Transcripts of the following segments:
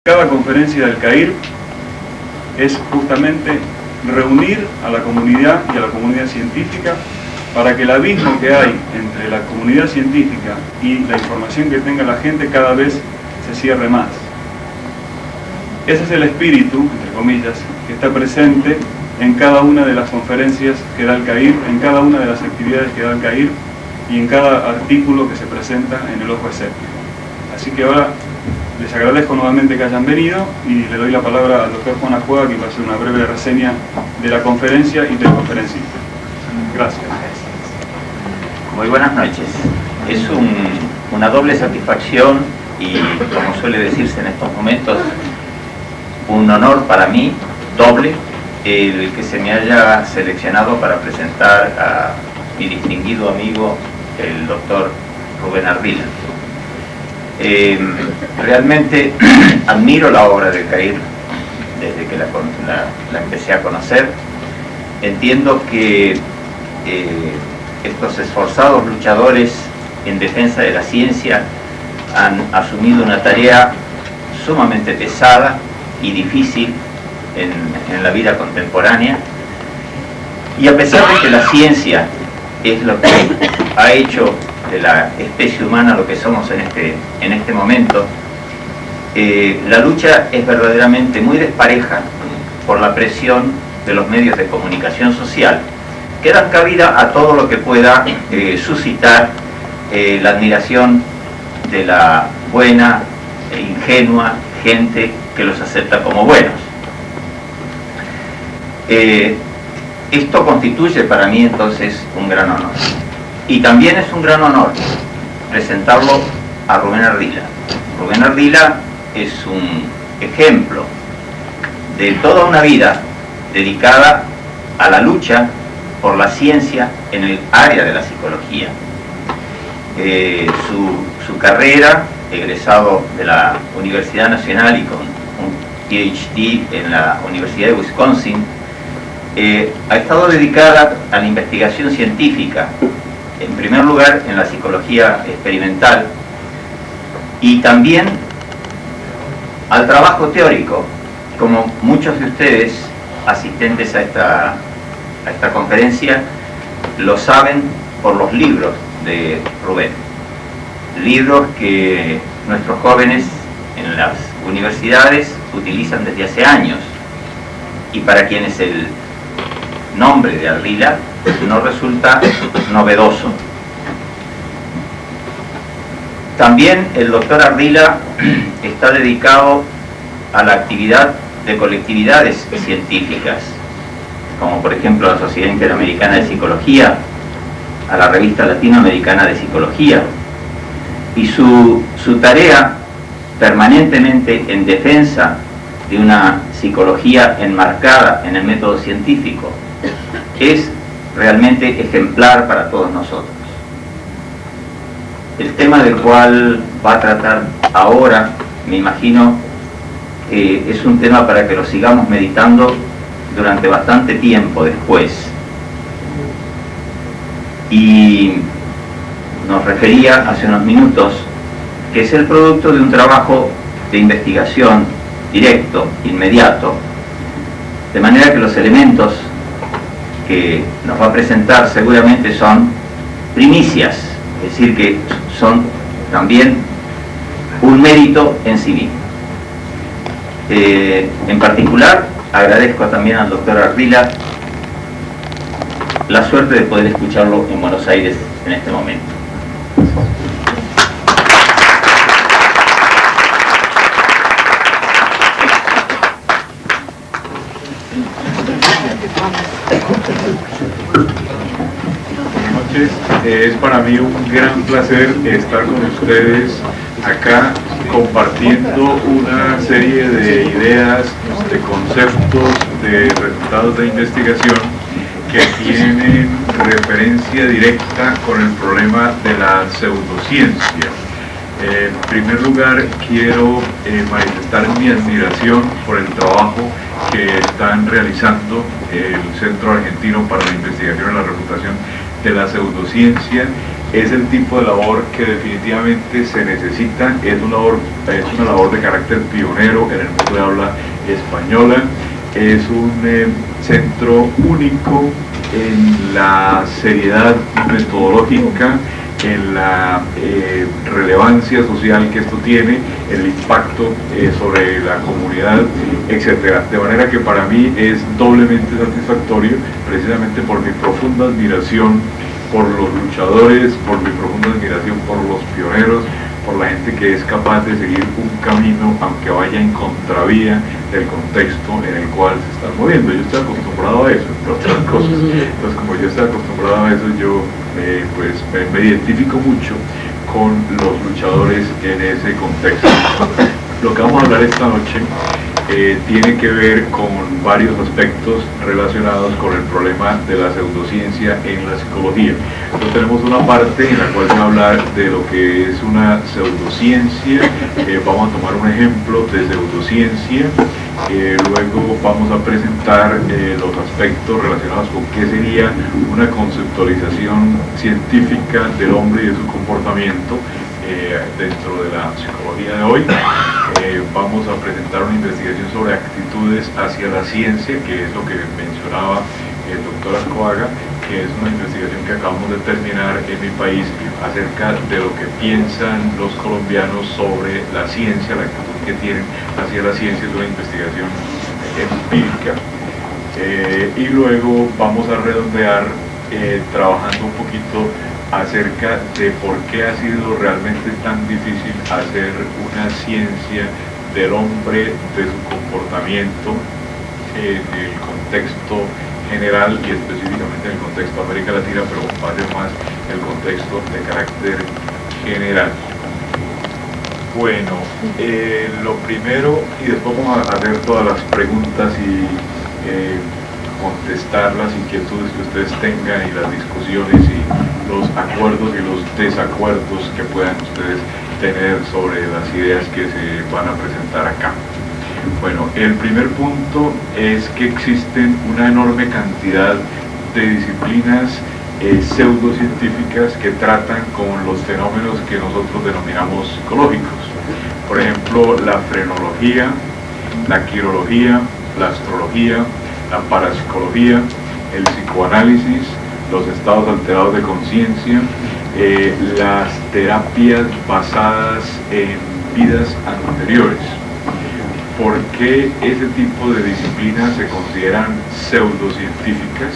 Cada conferencia del CAIR es justamente reunir a la comunidad y a la comunidad científica para que el abismo que hay entre la comunidad científica y la información que tenga la gente cada vez se cierre más. Ese es el espíritu, entre comillas, que está presente en cada una de las conferencias que da el CAIR, en cada una de las actividades que da el CAIR y en cada artículo que se presenta en el Ojo Escéptico. Así que ahora les agradezco nuevamente que hayan venido y le doy la palabra al doctor Juan Ajuaga, que va a hacer una breve reseña de la conferencia y del conferencista. Gracias. Muy buenas noches. Es una doble satisfacción y, como suele decirse en estos momentos, un honor para mí, doble, el que se me haya seleccionado para presentar a mi distinguido amigo, el doctor Rubén Ardila. Realmente admiro la obra del CAIR desde que la empecé a conocer. Entiendo que estos esforzados luchadores en defensa de la ciencia han asumido una tarea sumamente pesada y difícil en la vida contemporánea, y a pesar de que la ciencia es lo que ha hecho de la especie humana lo que somos en este momento, la lucha es verdaderamente muy despareja por la presión de los medios de comunicación social, que dan cabida a todo lo que pueda suscitar la admiración de la buena e ingenua gente que los acepta como buenos. Esto constituye para mí entonces un gran honor. Y también es un gran honor presentarlo a Rubén Ardila. Rubén Ardila es un ejemplo de toda una vida dedicada a la lucha por la ciencia en el área de la psicología. Su carrera, egresado de la Universidad Nacional y con un PhD en la Universidad de Wisconsin, ha estado dedicada a la investigación científica, en primer lugar en la psicología experimental, y también al trabajo teórico, como muchos de ustedes asistentes a esta conferencia lo saben por los libros de Rubén, libros que nuestros jóvenes en las universidades utilizan desde hace años y para quienes el nombre de Ardila no resulta novedoso. También el doctor Ardila está dedicado a la actividad de colectividades científicas, como por ejemplo la Sociedad Interamericana de Psicología, a la Revista Latinoamericana de Psicología, y su tarea permanentemente en defensa de una psicología enmarcada en el método científico es realmente ejemplar para todos nosotros. El tema del cual va a tratar ahora, me imagino, es un tema para que lo sigamos meditando durante bastante tiempo después. Y nos refería hace unos minutos que es el producto de un trabajo de investigación directo, inmediato, de manera que los elementos que nos va a presentar seguramente son primicias, es decir, que son también un mérito en sí mismo. En particular, agradezco también al doctor Ardila la suerte de poder escucharlo en Buenos Aires en este momento. Buenas noches, es para mí un gran placer estar con ustedes acá compartiendo una serie de ideas, de conceptos, de resultados de investigación que tienen referencia directa con el problema de la pseudociencia. En primer lugar, quiero manifestar mi admiración por el trabajo que están realizando el Centro Argentino para la Investigación y la Refutación de la Pseudociencia es el tipo de labor que definitivamente se necesita, es una labor de carácter pionero en el mundo de habla española, es un centro único en la seriedad metodológica, en la relevancia social que esto tiene, el impacto sobre la comunidad, etc. De manera que para mí es doblemente satisfactorio, precisamente por mi profunda admiración por los luchadores, por mi profunda admiración por los pioneros, por la gente que es capaz de seguir un camino aunque vaya en contravía del contexto en el cual se están moviendo. Yo estoy acostumbrado a eso, entre otras cosas. Entonces, como yo estoy acostumbrado a eso, yo me identifico mucho con los luchadores en ese contexto. Lo que vamos a hablar esta noche tiene que ver con varios aspectos relacionados con el problema de la pseudociencia en la psicología. Entonces tenemos una parte en la cual se va a hablar de lo que es una pseudociencia, vamos a tomar un ejemplo de pseudociencia, luego vamos a presentar los aspectos relacionados con qué sería una conceptualización científica del hombre y de su comportamiento dentro de la psicología de hoy. Vamos a presentar una investigación sobre actitudes hacia la ciencia, que es lo que mencionaba el doctor Arcoaga, que es una investigación que acabamos de terminar en mi país acerca de lo que piensan los colombianos sobre la ciencia, la actitud que tienen hacia la ciencia. Es una investigación empírica. Y luego vamos a redondear trabajando un poquito acerca de por qué ha sido realmente tan difícil hacer una ciencia del hombre, de su comportamiento en el contexto general y específicamente en el contexto de América Latina, pero va a ser más el contexto de carácter general. Bueno, lo primero, y después vamos a hacer todas las preguntas y contestar las inquietudes que ustedes tengan y las discusiones y los acuerdos y los desacuerdos que puedan ustedes tener sobre las ideas que se van a presentar acá. Bueno, el primer punto es que existen una enorme cantidad de disciplinas pseudocientíficas que tratan con los fenómenos que nosotros denominamos psicológicos. Por ejemplo, la frenología, la quirología, la astrología, la parapsicología, el psicoanálisis, los estados alterados de conciencia, las terapias basadas en vidas anteriores. ¿Por qué ese tipo de disciplinas se consideran pseudocientíficas?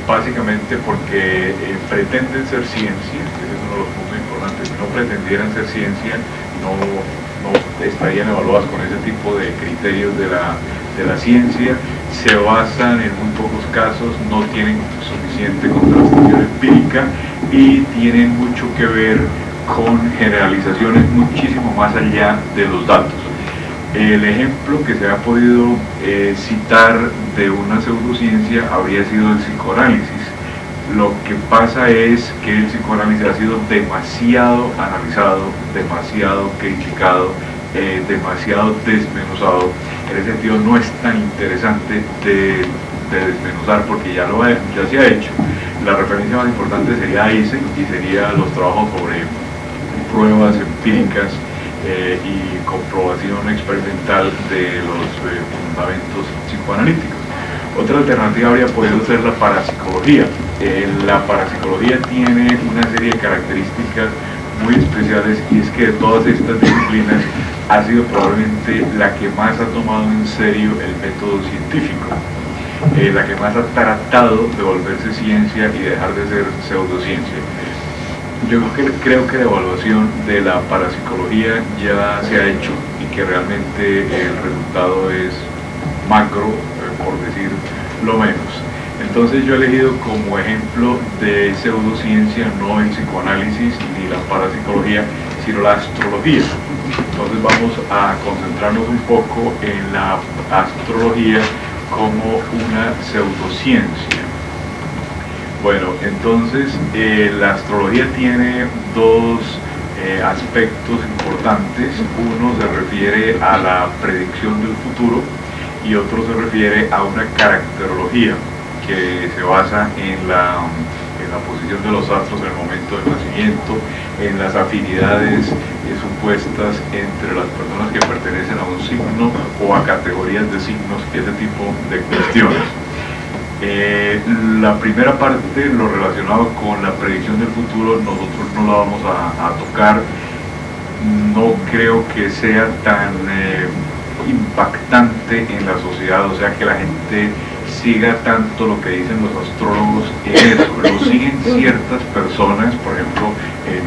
Básicamente porque pretenden ser ciencia, ese es uno de los puntos importantes. Si no pretendieran ser ciencia, no estarían evaluadas con ese tipo de criterios de la ciencia. Se basan en muy pocos casos, no tienen suficiente contrastación empírica y tienen mucho que ver con generalizaciones muchísimo más allá de los datos. El ejemplo que se ha podido citar de una pseudociencia habría sido el psicoanálisis. Lo que pasa es que el psicoanálisis ha sido demasiado analizado, demasiado criticado, demasiado desmenuzado. En ese sentido no es tan interesante de desmenuzar porque ya se ha hecho. La referencia más importante sería Eysenck y sería los trabajos sobre pruebas empíricas y comprobación experimental de los fundamentos psicoanalíticos. Otra alternativa habría podido ser la parapsicología. La parapsicología tiene una serie de características muy especiales y es que de todas estas disciplinas ha sido probablemente la que más ha tomado en serio el método científico, la que más ha tratado de volverse ciencia y dejar de ser pseudociencia. Yo creo que la evaluación de la parapsicología ya se ha hecho y que realmente el resultado es macro, por decir lo menos. Entonces yo he elegido como ejemplo de pseudociencia no el psicoanálisis ni la parapsicología, sino la astrología. Entonces vamos a concentrarnos un poco en la astrología como una pseudociencia. Bueno, entonces la astrología tiene dos aspectos importantes. Uno se refiere a la predicción del futuro y otro se refiere a una caracterología que se basa en en la posición de los astros en el momento del nacimiento, en las afinidades supuestas entre las personas que pertenecen a un signo o a categorías de signos, ese tipo de cuestiones. La primera parte, lo relacionado con la predicción del futuro, nosotros no la vamos a tocar. No creo que sea tan impactante en la sociedad, o sea que la gente siga tanto lo que dicen los astrólogos en eso. Lo siguen ciertas personas, por ejemplo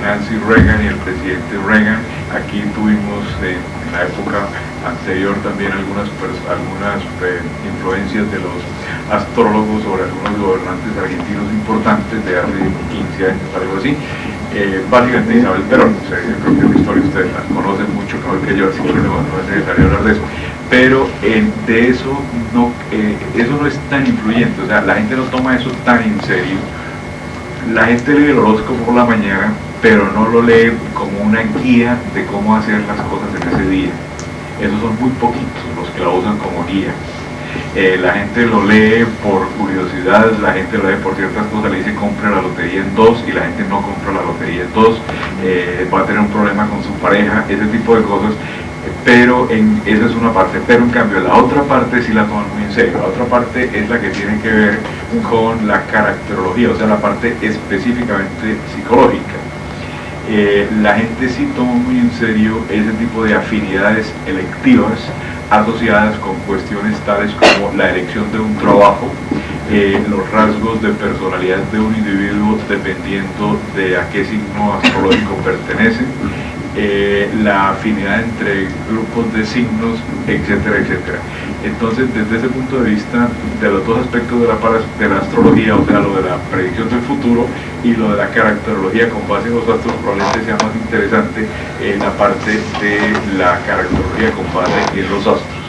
Nancy Reagan y el presidente Reagan. Aquí tuvimos en la época anterior también algunas influencias de los astrólogos sobre algunos gobernantes argentinos importantes de hace 15 años, algo así. Básicamente Isabel Perón, o sea, yo creo que la historia ustedes la conocen mucho mejor que yo, así que no es necesario hablar de eso. Pero de eso no es tan influyente, o sea, la gente no toma eso tan en serio. La gente lee el horóscopo por la mañana, pero no lo lee como una guía de cómo hacer las cosas en ese día. Esos son muy poquitos los que lo usan como guía. La gente lo lee por curiosidad, la gente lo lee por ciertas cosas, le dice compre la lotería en 2 y la gente no compra la lotería en 2, va a tener un problema con su pareja, ese tipo de cosas. Pero esa es una parte, pero en cambio la otra parte sí la toman muy en serio. La otra parte es la que tiene que ver con la caracterología, o sea, la parte específicamente psicológica. La gente sí toma muy en serio ese tipo de afinidades electivas asociadas con cuestiones tales como la elección de un trabajo, los rasgos de personalidad de un individuo dependiendo de a qué signo astrológico pertenece, la afinidad entre grupos de signos, etcétera, etcétera. Entonces, desde ese punto de vista, de los dos aspectos de la astrología, o sea, lo de la predicción del futuro y lo de la caracterología con base en los astros, probablemente sea más interesante la parte de la caracterología con base en los astros.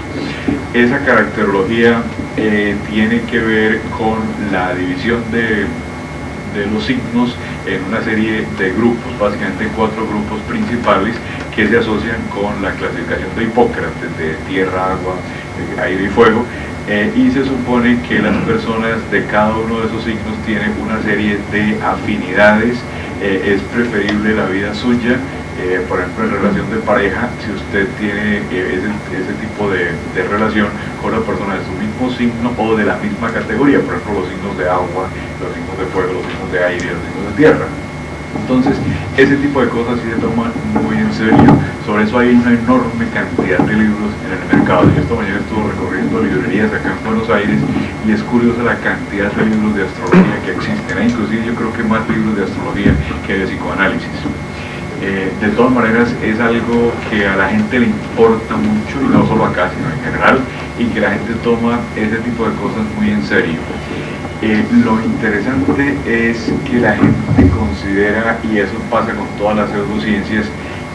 Esa caracterología tiene que ver con la división de los signos en una serie de grupos, básicamente 4 grupos principales que se asocian con la clasificación de Hipócrates, de tierra, agua, aire y fuego, y se supone que las personas de cada uno de esos signos tienen una serie de afinidades. Es preferible la vida suya, por ejemplo en relación de pareja, si usted tiene ese tipo de relación con una persona de su mismo signo o de la misma categoría, por ejemplo los signos de agua, los signos de fuego, los signos de aire, los signos de tierra. Entonces, ese tipo de cosas sí se toman muy en serio. Sobre eso hay una enorme cantidad de libros en el mercado. Yo esta mañana estuve recorriendo librerías acá en Buenos Aires y es curiosa la cantidad de libros de astrología que existen. Inclusive yo creo que más libros de astrología que de psicoanálisis. De todas maneras es algo que a la gente le importa mucho, y no solo acá, sino en general, y que la gente toma ese tipo de cosas muy en serio. Lo interesante es que la gente considera, y eso pasa con todas las pseudociencias,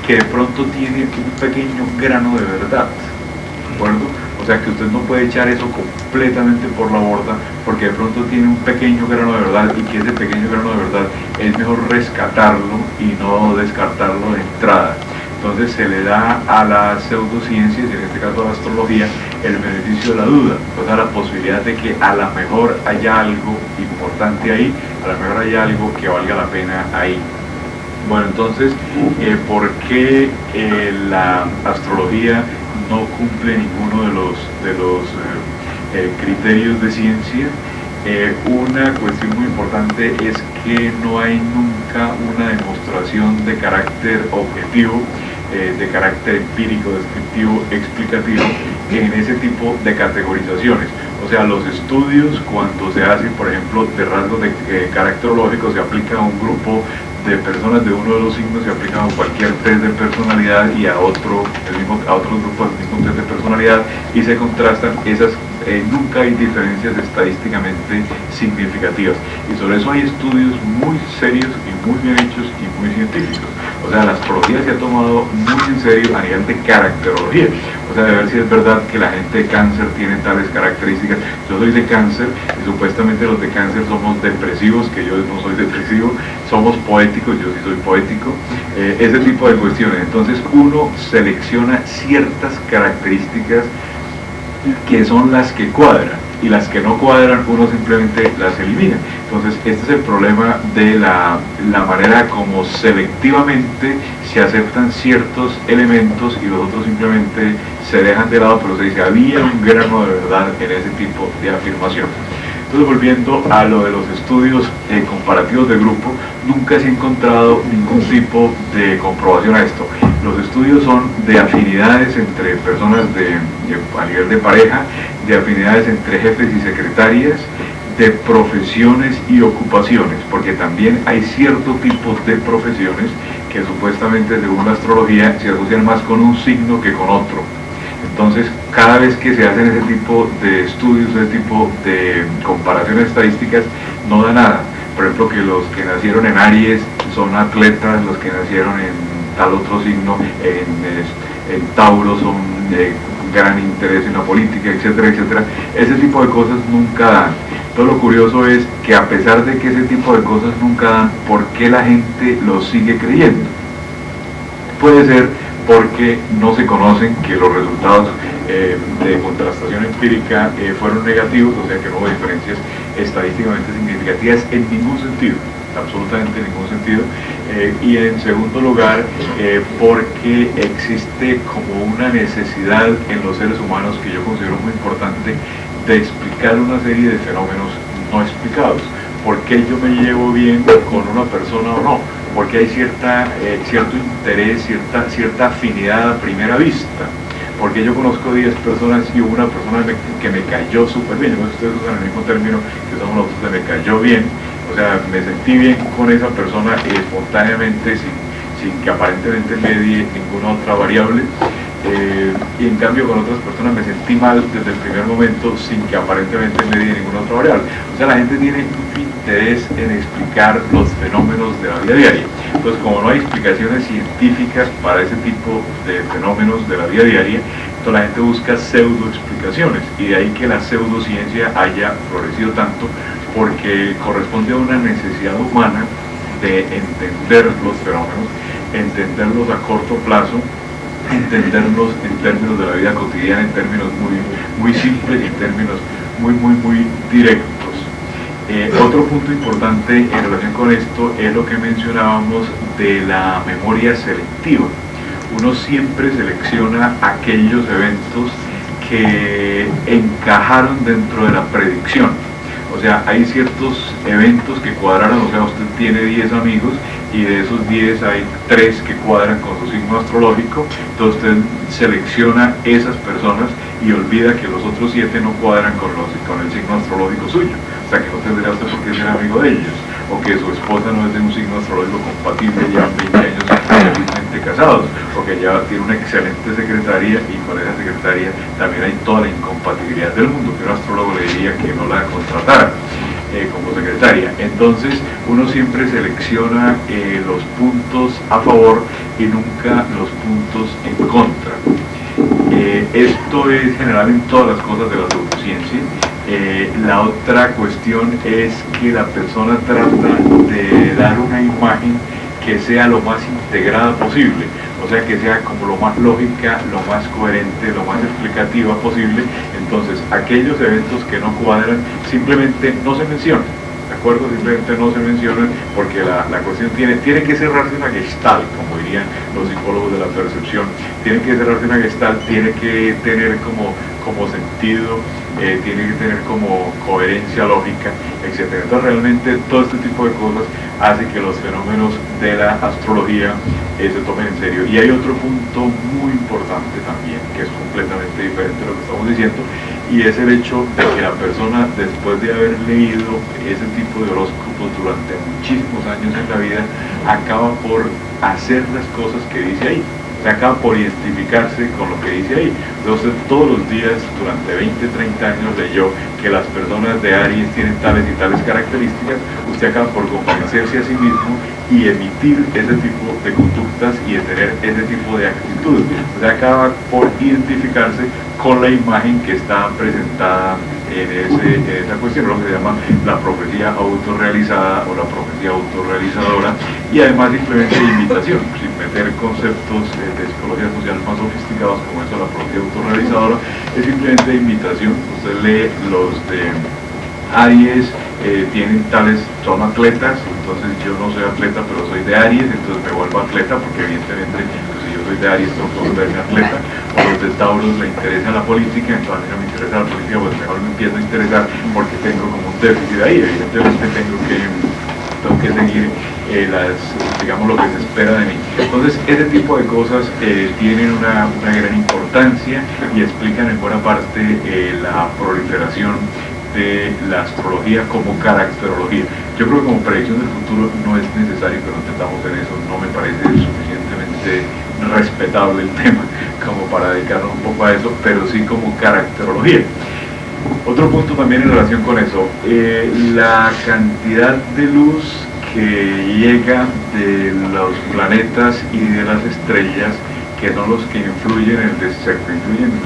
que de pronto tiene un pequeño grano de verdad, ¿de acuerdo? O sea que usted no puede echar eso completamente por la borda, porque de pronto tiene un pequeño grano de verdad, y que ese pequeño grano de verdad es mejor rescatarlo y no descartarlo de entrada. Entonces se le da a las pseudociencias, y en este caso a la astrología, el beneficio de la duda, o sea, la posibilidad de que a lo mejor haya algo importante ahí, a lo mejor haya algo que valga la pena ahí. Bueno, entonces, ¿por qué la astrología no cumple ninguno de los criterios de ciencia? Una cuestión muy importante es que no hay nunca una demostración de carácter objetivo, de carácter empírico, descriptivo, explicativo en ese tipo de categorizaciones. O sea, los estudios cuando se hacen, por ejemplo, de rasgos de caracterológicos, se aplican a un grupo de personas de uno de los signos, se aplican a cualquier test de personalidad y a otros grupos del mismo test de personalidad, y se contrastan esas. Nunca hay diferencias estadísticamente significativas, y sobre eso hay estudios muy serios y muy bien hechos y muy científicos. O sea, la astrología se ha tomado muy en serio a nivel de caracterología, o sea, de ver si es verdad que la gente de cáncer tiene tales características. Yo soy de cáncer y supuestamente los de cáncer somos depresivos, que yo no soy depresivo, somos poéticos, yo sí soy poético, ese tipo de cuestiones. Entonces uno selecciona ciertas características que son las que cuadran, y las que no cuadran uno simplemente las elimina. Entonces, este es el problema de la manera como selectivamente se aceptan ciertos elementos y los otros simplemente se dejan de lado, pero se dice, había un grano de verdad en ese tipo de afirmación. Entonces, volviendo a lo de los estudios comparativos de grupo, nunca se ha encontrado ningún tipo de comprobación a esto. Los estudios son de afinidades entre personas a nivel de pareja, de afinidades entre jefes y secretarias, de profesiones y ocupaciones, porque también hay cierto tipo de profesiones que supuestamente, según la astrología, se asocian más con un signo que con otro. Entonces, cada vez que se hacen ese tipo de estudios, ese tipo de comparaciones estadísticas, no da nada. Por ejemplo, que los que nacieron en Aries son atletas, los que nacieron en tal otro signo, en Tauro, son de gran interés en la política, etcétera, etcétera. Ese tipo de cosas nunca dan. Todo lo curioso es que a pesar de que ese tipo de cosas nunca dan, ¿por qué la gente lo sigue creyendo? Puede ser porque no se conocen, que los resultados de contrastación empírica fueron negativos, o sea que no hubo diferencias estadísticamente significativas en ningún sentido, absolutamente en ningún sentido, y en segundo lugar porque existe como una necesidad en los seres humanos que yo considero muy importante de explicar una serie de fenómenos no explicados. ¿Por qué yo me llevo bien con una persona o no? Porque hay cierto interés, cierta afinidad a primera vista. Porque yo conozco 10 personas y hubo una persona que me cayó súper bien. Yo no sé si ustedes usan el mismo término que usamos nosotros de me cayó bien. O sea, me sentí bien con esa persona espontáneamente, sin que aparentemente medie ninguna otra variable. Y en cambio con otras personas me sentí mal desde el primer momento sin que aparentemente medie ninguna otra variable. O sea, la gente tiene mucho interés en explicar los fenómenos de la vida diaria. Entonces, como no hay explicaciones científicas para ese tipo de fenómenos de la vida diaria, entonces la gente busca pseudo explicaciones, y de ahí que la pseudociencia haya florecido tanto, porque corresponde a una necesidad humana de entender los fenómenos, entenderlos a corto plazo, entenderlos en términos de la vida cotidiana, en términos muy simples y en términos muy directos. Otro punto importante en relación con esto es lo que mencionábamos de la memoria selectiva. Uno siempre selecciona aquellos eventos que encajaron dentro de la predicción. O sea, hay ciertos eventos que cuadraron, o sea, usted tiene 10 amigos y de esos 10 hay 3 que cuadran con su signo astrológico, entonces usted selecciona esas personas y olvida que los otros 7 no cuadran con el signo astrológico suyo. O sea, que no tendría usted por qué ser amigo de ellos, o que su esposa no es de un signo astrológico compatible, llevan 20 años felizmente casados, o que ya tiene una excelente secretaria y con esa secretaria también hay toda la incompatibilidad del mundo, que un astrólogo le diría que no la contratara como secretaria. Entonces uno siempre selecciona los puntos a favor y nunca los puntos en contra. Esto es general en todas las cosas de la pseudociencia. La otra cuestión es que la persona trata de dar una imagen que sea lo más integrada posible, o sea, que sea como lo más lógica, lo más coherente, lo más explicativa posible. Entonces, aquellos eventos que no cuadran simplemente no se mencionan, ¿de acuerdo? Simplemente no se mencionan porque la cuestión tiene que cerrarse una gestalt, como dirían los psicólogos de la percepción. Tiene que cerrarse una gestalt, tiene que tener como sentido, tiene que tener como coherencia lógica, etc. Entonces realmente todo este tipo de cosas hace que los fenómenos de la astrología se tomen en serio. Y hay otro punto muy importante también, que es completamente diferente de lo que estamos diciendo, y es el hecho de que la persona, después de haber leído ese tipo de horóscopos durante muchísimos años en la vida, acaba por hacer las cosas que dice ahí. Se acaba por identificarse con lo que dice ahí. Entonces todos los días durante 20, 30 años leyó que las personas de Aries tienen tales y tales características, usted acaba por convencerse a sí mismo y emitir ese tipo de conductas y de tener ese tipo de actitudes. Usted acaba por identificarse con la imagen que está presentada en esa cuestión, lo que se llama la profecía autorrealizada o la profecía autorrealizadora, y además simplemente imitación, sin meter conceptos de psicología social más sofisticados como eso, la profecía autorrealizadora, es simplemente imitación. Usted lee los de Aries son atletas, entonces yo no soy atleta, pero soy de Aries, entonces me vuelvo atleta, porque evidentemente, pues, si yo soy de Aries, tengo que volverme atleta. O los de Tauros le interesa la política, entonces a mí no me interesa la política, pues mejor me empiezo a interesar porque tengo como un déficit ahí, evidentemente tengo que seguir digamos, lo que se espera de mí. Entonces, ese tipo de cosas tienen una gran importancia y explican en buena parte la proliferación de la astrología como caracterología. Yo creo que como predicción del futuro no es necesario que nos metamos en eso, no me parece suficientemente respetable el tema como para dedicarnos un poco a eso, pero sí como caracterología. Otro punto también en relación con eso, la cantidad de luz que llega de los planetas y de las estrellas, que son los que influyen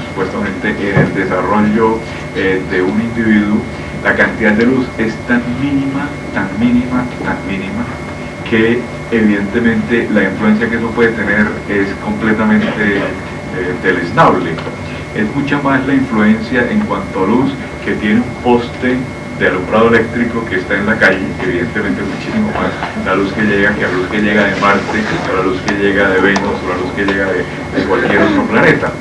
supuestamente en el desarrollo de un individuo. La cantidad de luz es tan mínima, que evidentemente la influencia que eso puede tener es completamente deleznable. Es mucha más la influencia en cuanto a luz que tiene un poste de alumbrado eléctrico que está en la calle, evidentemente muchísimo más la luz que llega que la luz que llega de Marte, o la luz que llega de Venus, o la luz que llega de cualquier otro planeta.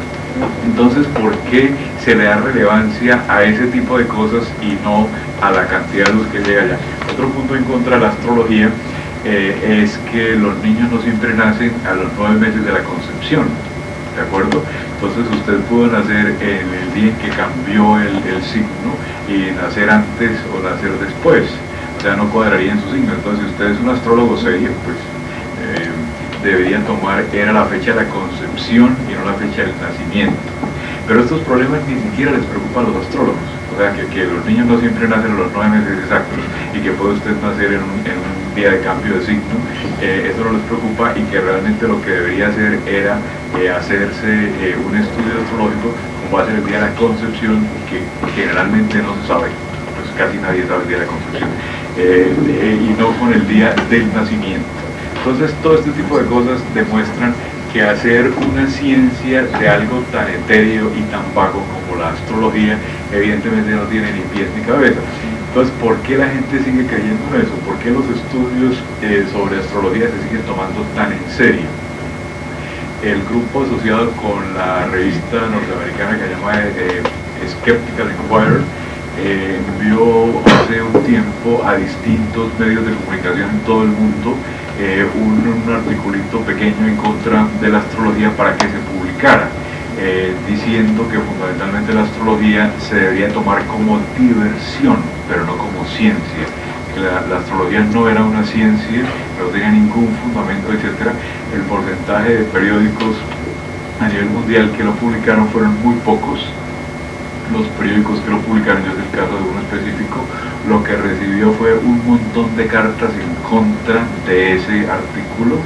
Entonces, ¿por qué se le da relevancia a ese tipo de cosas y no a la cantidad de luz que llega allá? Otro punto en contra de la astrología es que los niños no siempre nacen a los 9 meses de la concepción, ¿de acuerdo? Entonces usted pudo nacer en el día en que cambió el signo y nacer antes o nacer después, o sea, no cuadraría en su signo. Entonces, si usted es un astrólogo serio, pues deberían tomar, era la fecha de la concepción y no la fecha del nacimiento. Pero estos problemas ni siquiera les preocupan a los astrólogos, o sea, que los niños no siempre nacen a los 9 meses exactos y que puede usted nacer en un día de cambio de signo, eso no les preocupa, y que realmente lo que debería hacer era hacerse un estudio astrológico como va a ser el día de la concepción, que generalmente no se sabe, pues casi nadie sabe el día de la concepción, y no con el día del nacimiento. Entonces, todo este tipo de cosas demuestran que hacer una ciencia de algo tan etéreo y tan vago como la astrología, evidentemente no tiene ni pies ni cabeza. Entonces, ¿por qué la gente sigue creyendo en eso? ¿Por qué los estudios sobre astrología se siguen tomando tan en serio? El grupo asociado con la revista norteamericana que se llama Skeptical Inquirer envió hace un tiempo a distintos medios de comunicación en todo el mundo un articulito pequeño en contra de la astrología para que se publicara, diciendo que fundamentalmente la astrología se debería tomar como diversión, pero no como ciencia. La astrología no era una ciencia, no tenía ningún fundamento, etc. El porcentaje de periódicos a nivel mundial que lo publicaron fueron muy pocos. Los periódicos que lo publicaron, yo sé el caso de uno específico, lo que recibió fue un montón de cartas en contra de ese artículo.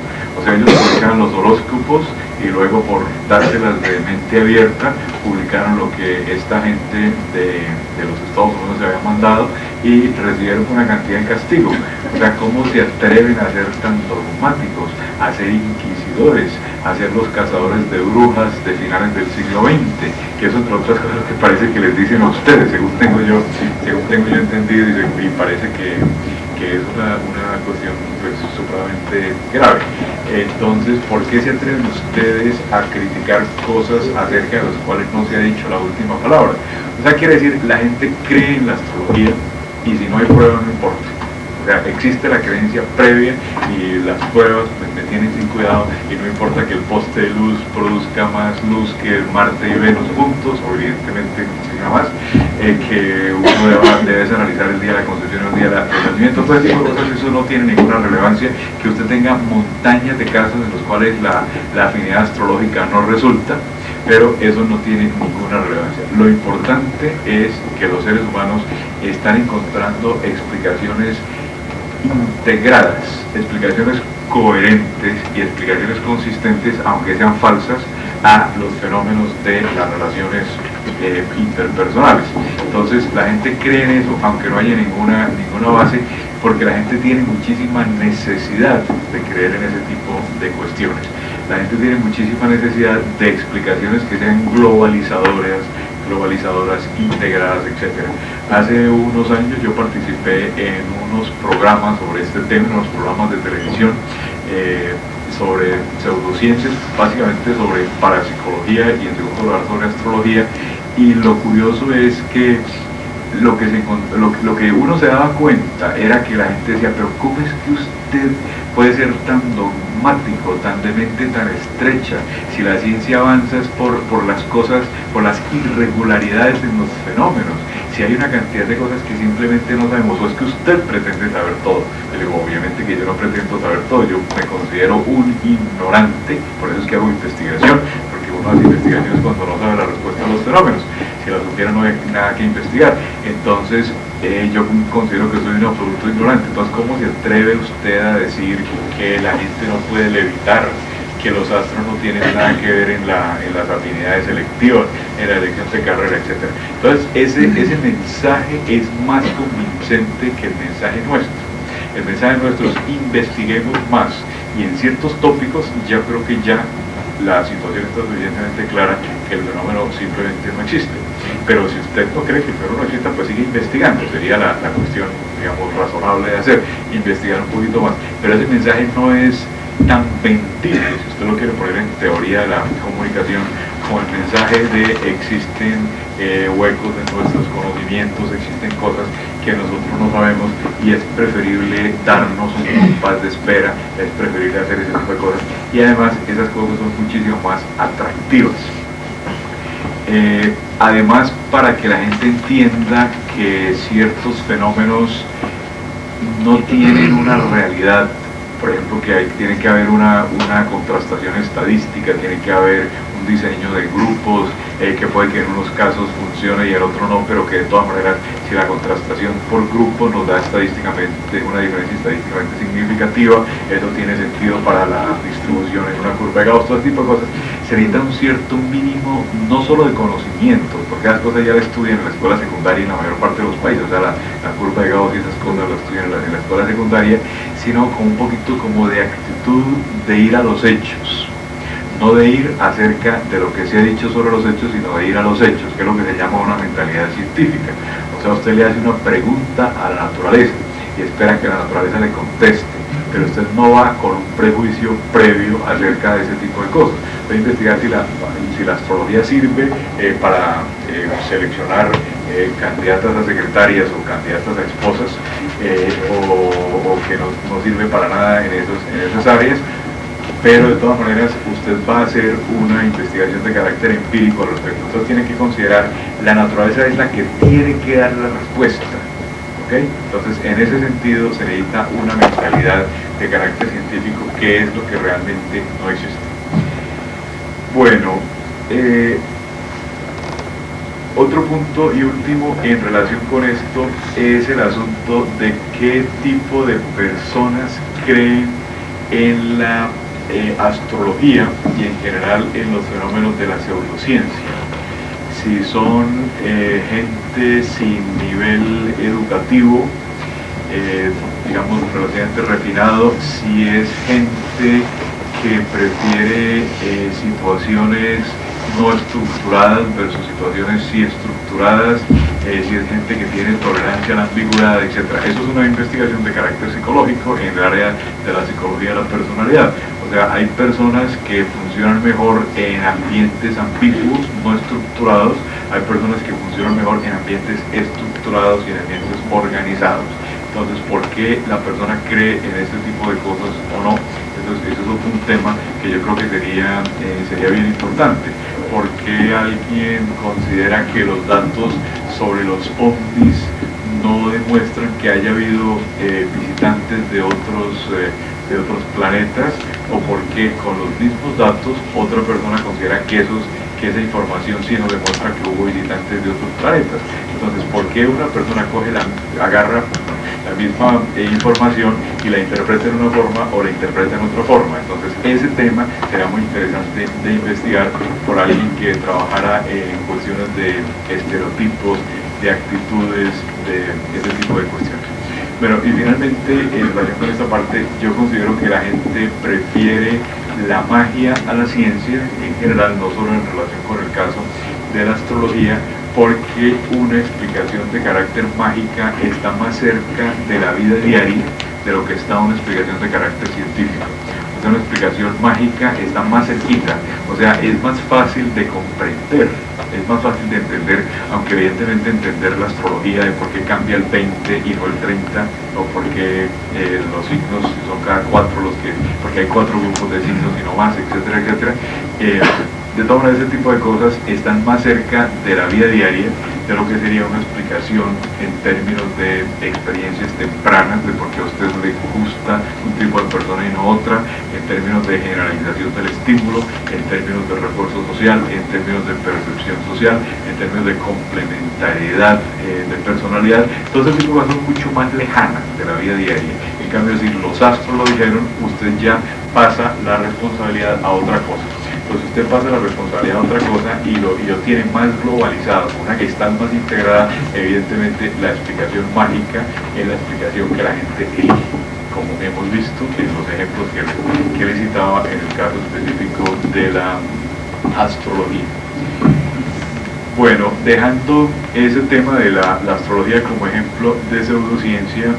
O sea, ellos publicaron los horóscopos y luego, por dárselas de mente abierta, publicaron lo que esta gente de los Estados Unidos se había mandado y recibieron una cantidad de castigo. O sea, ¿cómo se atreven a ser tan dogmáticos, a ser inquisidores, a ser los cazadores de brujas de finales del siglo XX? Que eso, entre otras cosas, que parece que les dicen a ustedes, según tengo yo entendido, y parece que es una cuestión pues supremamente grave. Entonces, ¿por qué se atreven ustedes a criticar cosas acerca de las cuales no se ha dicho la última palabra? O sea, quiere decir, la gente cree en la astrología y si no hay pruebas no importa. O sea, existe la creencia previa y las pruebas pues, me tienen sin cuidado, y no importa que el poste de luz produzca más luz que Marte y Venus juntos, o evidentemente muchísima más, que uno debe analizar el día de la concepción y el día del nacimiento. Todo ese tipo de cosas, eso no tiene ninguna relevancia. Que usted tenga montañas de casos en los cuales la afinidad astrológica no resulta, pero eso no tiene ninguna relevancia. Lo importante es que los seres humanos están encontrando explicaciones integradas, explicaciones coherentes y explicaciones consistentes, aunque sean falsas, a los fenómenos de las relaciones interpersonales. Entonces la gente cree en eso, aunque no haya ninguna base, porque la gente tiene muchísima necesidad de creer en ese tipo de cuestiones. La gente tiene muchísima necesidad de explicaciones que sean globalizadoras, globalizadoras, integradas, etc. Hace unos años yo participé en unos programas sobre este tema, unos programas de televisión sobre pseudociencias, básicamente sobre parapsicología y en segundo lugar sobre astrología, y lo curioso es que lo que uno se daba cuenta era que la gente decía, pero ¿cómo es que usted puede ser tan dogmático, tan de mente tan estrecha? Si la ciencia avanza es por las cosas, por las irregularidades en los fenómenos. Si hay una cantidad de cosas que simplemente no sabemos, o es que usted pretende saber todo. Yo digo, obviamente que yo no pretendo saber todo, yo me considero un ignorante, por eso es que hago investigación, porque uno hace investigaciones cuando no sabe la respuesta a los fenómenos. Si la supiera no hay nada que investigar. Entonces yo considero que soy un absoluto ignorante. Entonces, ¿cómo se atreve usted a decir que la gente no puede levitar, que los astros no tienen nada que ver en las afinidades selectivas, en la elección de carrera, etcétera? Entonces ese mensaje es más convincente que el mensaje nuestro. El mensaje nuestro es investiguemos más, y en ciertos tópicos yo creo que ya la situación está suficientemente clara que el fenómeno simplemente no existe. Pero si usted no cree que el fenómeno no exista, pues sigue investigando, sería la cuestión, digamos, razonable de hacer, investigar un poquito más. Pero ese mensaje no es tan vendible, si usted lo quiere poner en teoría de la comunicación, como el mensaje de existen huecos en nuestros conocimientos, existen cosas que nosotros no sabemos y es preferible darnos un compás de espera, es preferible hacer ese tipo de cosas, y además esas cosas son muchísimo más atractivas. Además, para que la gente entienda que ciertos fenómenos no tienen una realidad, por ejemplo, que tiene que haber una contrastación estadística, tiene que haber un diseño de grupos, que puede que en unos casos funcione y en otro no, pero que de todas maneras, si la contrastación por grupo nos da estadísticamente una diferencia estadísticamente significativa, eso tiene sentido para la distribución en una curva de Gauss, todo ese tipo de cosas. Se necesita un cierto mínimo, no solo de conocimiento, porque las cosas ya las estudian en la escuela secundaria en la mayor parte de los países, o sea, la curva de Gauss y esas cosas las estudian en la escuela secundaria, sino con un poquito como de actitud de ir a los hechos, no de ir acerca de lo que se ha dicho sobre los hechos, sino de ir a los hechos, que es lo que se llama una mentalidad científica. O sea, usted le hace una pregunta a la naturaleza y espera que la naturaleza le conteste, pero usted no va con un prejuicio previo acerca de ese tipo de cosas. Va a investigar si la astrología sirve para seleccionar candidatas a secretarias o candidatas a esposas, o que no sirve para nada en esas áreas, pero de todas maneras usted va a hacer una investigación de carácter empírico al respecto. Entonces tiene que considerar, la naturaleza es la que tiene que dar la respuesta, ¿ok? Entonces en ese sentido se necesita una mentalidad de carácter científico, que es lo que realmente no existe. Bueno, otro punto y último en relación con esto es el asunto de qué tipo de personas creen en la astrología y en general en los fenómenos de la pseudociencia. Si son gente sin nivel educativo, digamos relativamente refinado, si es gente que prefiere situaciones no estructuradas versus situaciones sí estructuradas, si es gente que tiene tolerancia a la ambigüedad, etc. Eso es una investigación de carácter psicológico en el área de la psicología de la personalidad. O sea, hay personas que funcionan mejor en ambientes ambiguos, no estructurados, hay personas que funcionan mejor en ambientes estructurados y en ambientes organizados. Entonces, ¿por qué la persona cree en este tipo de cosas o no? Eso es un tema que yo creo que sería bien importante. ¿Por qué alguien considera que los datos sobre los ovnis no demuestran que haya habido visitantes de otros planetas? ¿O por qué con los mismos datos otra persona considera que esa información sí nos demuestra que hubo visitantes de otros planetas? Entonces, ¿por qué una persona agarra la misma información y la interpreta en una forma o la interpreta en otra forma? Entonces ese tema será muy interesante de investigar por alguien que trabajara en cuestiones de estereotipos, de actitudes, de ese tipo de cuestiones. Bueno, y finalmente, en relación con esta parte, yo considero que la gente prefiere la magia a la ciencia, en general, no solo en relación con el caso de la astrología, porque una explicación de carácter mágica está más cerca de la vida diaria de lo que está una explicación de carácter científico. O sea, una explicación mágica está más cerquita, o sea, es más fácil de comprender, es más fácil de entender, aunque evidentemente entender la astrología de por qué cambia el 20 y no el 30, o por qué los signos son cada 4 porque hay 4 grupos de signos y no más, etcétera, etcétera. De todas maneras, ese tipo de cosas están más cerca de la vida diaria de lo que sería una explicación en términos de experiencias tempranas, de por qué a usted le gusta un tipo de persona y no otra, en términos de generalización del estímulo, en términos de refuerzo social, en términos de percepción social, en términos de complementariedad de personalidad. Todo ese tipo de cosas son mucho más lejanas de la vida diaria. En cambio, si los astros lo dijeron, usted ya pasa la responsabilidad a otra cosa. Entonces usted pasa la responsabilidad a otra cosa y lo tiene más globalizado, una que está más integrada. Evidentemente la explicación mágica es la explicación que la gente elige, como hemos visto en los ejemplos que le citaba en el caso específico de la astrología. Bueno, dejando ese tema de la astrología como ejemplo de pseudociencia,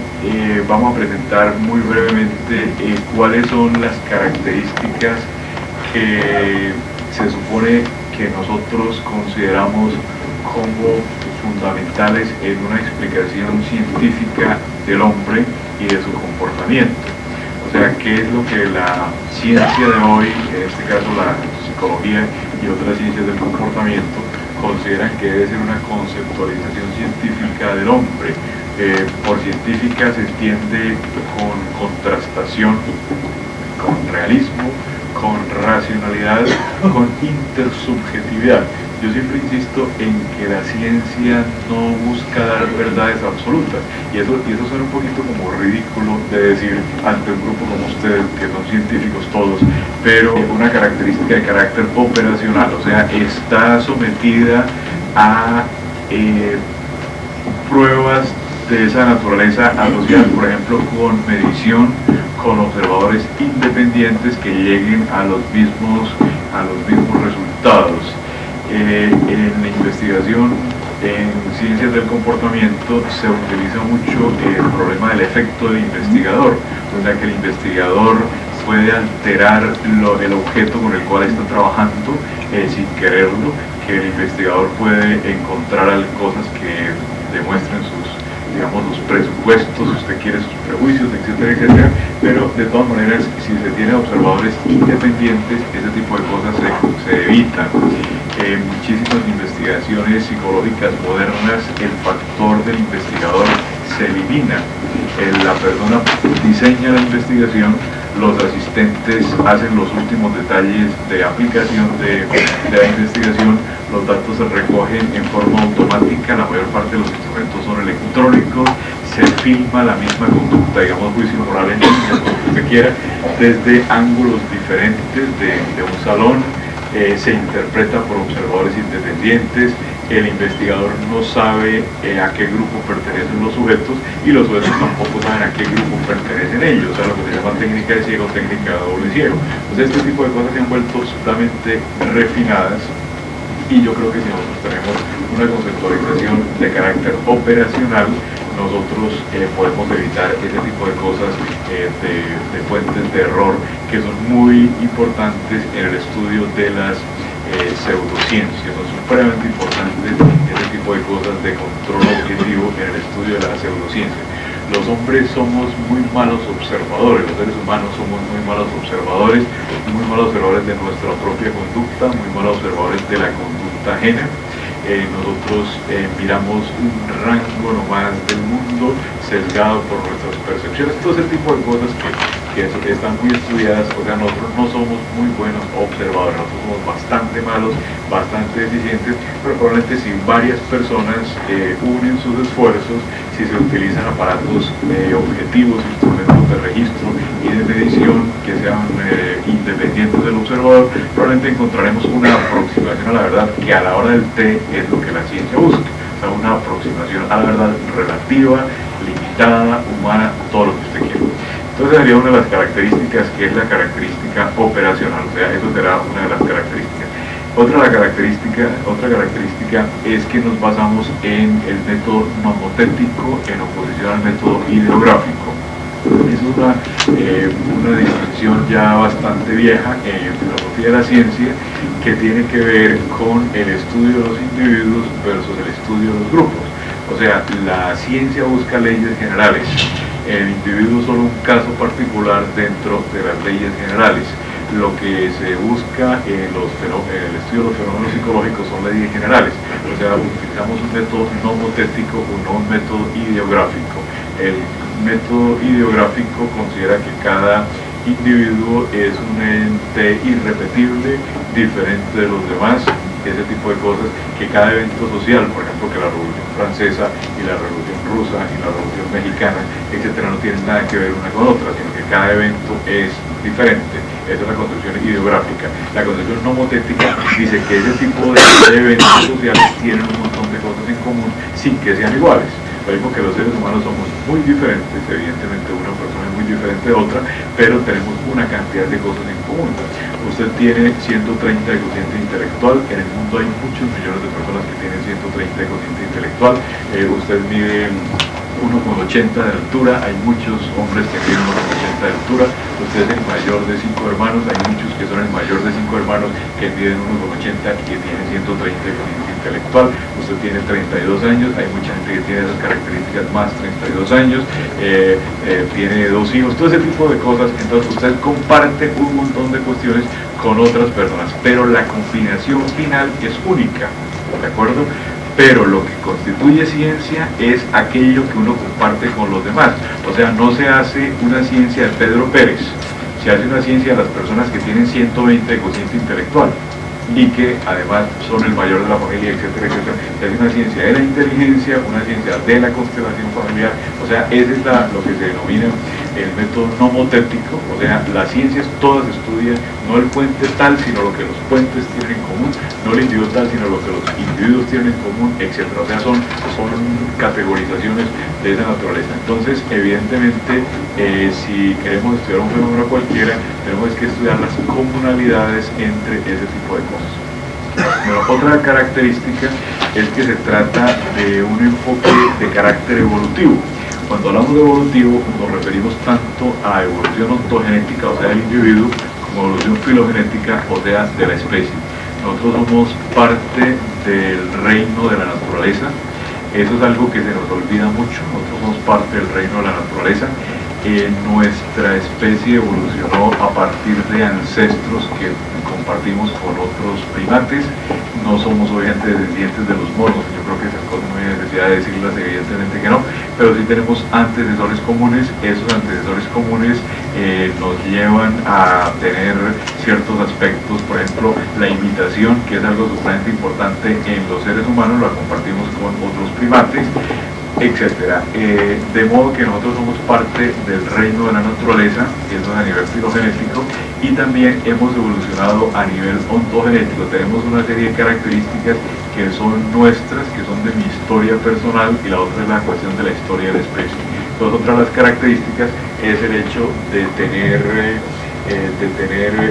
vamos a presentar muy brevemente cuáles son las características que se supone que nosotros consideramos como fundamentales en una explicación científica del hombre y de su comportamiento. O sea, qué es lo que la ciencia de hoy, en este caso la psicología y otras ciencias del comportamiento, consideran que debe ser una conceptualización científica del hombre. Por científica se entiende con contrastación, con realismo, con racionalidad, con intersubjetividad. Yo siempre insisto en que la ciencia no busca dar verdades absolutas, y eso suena un poquito como ridículo de decir ante un grupo como ustedes, que son científicos todos, pero una característica de carácter operacional, o sea, está sometida a pruebas de esa naturaleza asociadas, por ejemplo, con medición, con observadores independientes que lleguen a los mismos resultados. En la investigación en ciencias del comportamiento se utiliza mucho el problema del efecto del investigador, o sea que el investigador puede alterar el objeto con el cual está trabajando sin quererlo, que el investigador puede encontrar cosas que demuestren sus presupuestos, si usted quiere, sus prejuicios, etcétera, etcétera, pero de todas maneras, si se tiene observadores independientes, ese tipo de cosas se evitan. En muchísimas investigaciones psicológicas modernas, el factor del investigador se elimina. La persona diseña la investigación, los asistentes hacen los últimos detalles de aplicación de la investigación, los datos se recogen en forma automática, la mayor parte de los instrumentos son electrónicos, se filma la misma conducta, digamos juicio moral en línea, como usted quiera, desde ángulos diferentes de un salón, se interpreta por observadores independientes, el investigador no sabe a qué grupo pertenecen los sujetos y los sujetos tampoco saben a qué grupo pertenecen ellos, o sea, lo que se llama técnica de ciego, técnica de doble ciego. Entonces este tipo de cosas se han vuelto absolutamente refinadas, y yo creo que si nosotros tenemos una conceptualización de carácter operacional, nosotros podemos evitar ese tipo de cosas, de fuentes de error que son muy importantes en el estudio de las pseudociencias. Son supremamente importantes ese tipo de cosas de control objetivo en el estudio de la pseudociencia. Los hombres somos muy malos observadores, los seres humanos somos muy malos observadores de nuestra propia conducta, muy malos observadores de la conducta ajena. Nosotros miramos un rango nomás del mundo sesgado por nuestras percepciones, todo ese tipo de cosas que están muy estudiadas. O sea, nosotros no somos muy buenos observadores, nosotros somos bastante malos, bastante deficientes, pero probablemente si varias personas unen sus esfuerzos, si se utilizan aparatos objetivos, instrumentos de registro y de medición que sean independientes del observador, probablemente encontraremos una aproximación a la verdad que a la hora del té es lo que la ciencia busca, o sea, una aproximación a la verdad relativa, limitada, humana, todo lo que usted quiera. Entonces sería una de las características, que es la característica operacional, o sea, eso será una de las características. Otra característica es que nos basamos en el método nomotético en oposición al método ideográfico. Es una distinción ya bastante vieja en filosofía de la ciencia, que tiene que ver con el estudio de los individuos versus el estudio de los grupos. O sea, la ciencia busca leyes generales, el individuo solo un caso particular dentro de las leyes generales. Lo que se busca en el estudio de los fenómenos psicológicos son leyes generales. O sea, utilizamos un método nomotético o no un método ideográfico. El método ideográfico considera que cada individuo es un ente irrepetible, diferente de los demás, ese tipo de cosas, que cada evento social, por ejemplo, que la Revolución Francesa y la Revolución Rusa y la Revolución Mexicana, etcétera, no tienen nada que ver una con otra, sino que cada evento es diferente. Esa es la concepción ideográfica. La concepción nomotética dice que ese tipo de eventos sociales tienen un montón de cosas en común sin que sean iguales. Lo mismo que los seres humanos somos muy diferentes, evidentemente una persona es muy diferente de otra, pero tenemos una cantidad de cosas en común. Usted tiene 130 de cociente intelectual, en el mundo hay muchos millones de personas que tienen 130 de cociente intelectual, usted mide 1,80 de altura, hay muchos hombres que miden 1,80 de altura, usted es el mayor de 5 hermanos, hay muchos que son el mayor de 5 hermanos que miden 1,80 y que tienen 130 de cociente intelectual, usted tiene 32 años, hay mucha gente que tiene esas características más 32 años, tiene 2 hijos, todo ese tipo de cosas. Entonces usted comparte un montón de cuestiones con otras personas, pero la combinación final es única, ¿de acuerdo? Pero lo que constituye ciencia es aquello que uno comparte con los demás. O sea, no se hace una ciencia de Pedro Pérez, se hace una ciencia de las personas que tienen 120 de cociente intelectual y que además son el mayor de la familia, etcétera, etcétera. Se hace una ciencia de la inteligencia, una ciencia de la constelación familiar. O sea, ese es lo que se denomina el método nomotético. O sea, las ciencias todas estudian no el puente tal, sino lo que los puentes tienen en común, no el individuo tal, sino lo que los individuos tienen en común, etcétera. O sea, son categorizaciones de esa naturaleza. Entonces, evidentemente, si queremos estudiar un fenómeno cualquiera, tenemos que estudiar las comunalidades entre ese tipo de cosas. Bueno, otra característica es que se trata de un enfoque de carácter evolutivo. Cuando hablamos de evolutivo, nos referimos tanto a evolución ontogenética, o sea, del individuo, como evolución filogenética, o sea, de la especie. Nosotros somos parte del reino de la naturaleza. Eso es algo que se nos olvida mucho. Nosotros somos parte del reino de la naturaleza. Nuestra especie evolucionó a partir de ancestros que compartimos con otros primates. No somos obviamente descendientes de los monos, yo creo que esas cosas no hay necesidad de decirlas, evidentemente que no, pero sí tenemos antecesores comunes. Esos antecesores comunes nos llevan a tener ciertos aspectos, por ejemplo, la imitación, que es algo sumamente importante en los seres humanos, la compartimos con otros primates, etcétera. De modo que nosotros somos parte del reino de la naturaleza, eso es a nivel filogenético, y también hemos evolucionado a nivel ontogenético. Tenemos una serie de características que son nuestras, que son de mi historia personal, y la otra es la cuestión de la historia de la especie. Entonces, otra de las características es el hecho de tener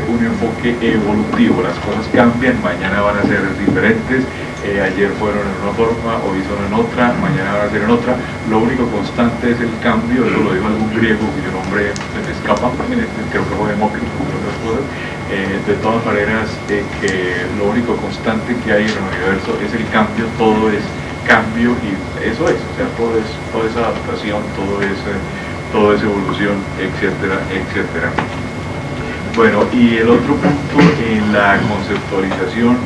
un enfoque evolutivo. Las cosas cambian, mañana van a ser diferentes. Ayer fueron en una forma, hoy son en otra, mañana van a ser en otra. Lo único constante es el cambio. Eso lo dijo algún griego cuyo nombre se me escapa, creo que fue Demócrito, entre otras cosas. De todas maneras, que lo único constante que hay en el universo es el cambio. Todo es cambio, y eso es, o sea, todo es adaptación, todo es evolución, etcétera, etcétera. Bueno, y el otro punto en la conceptualización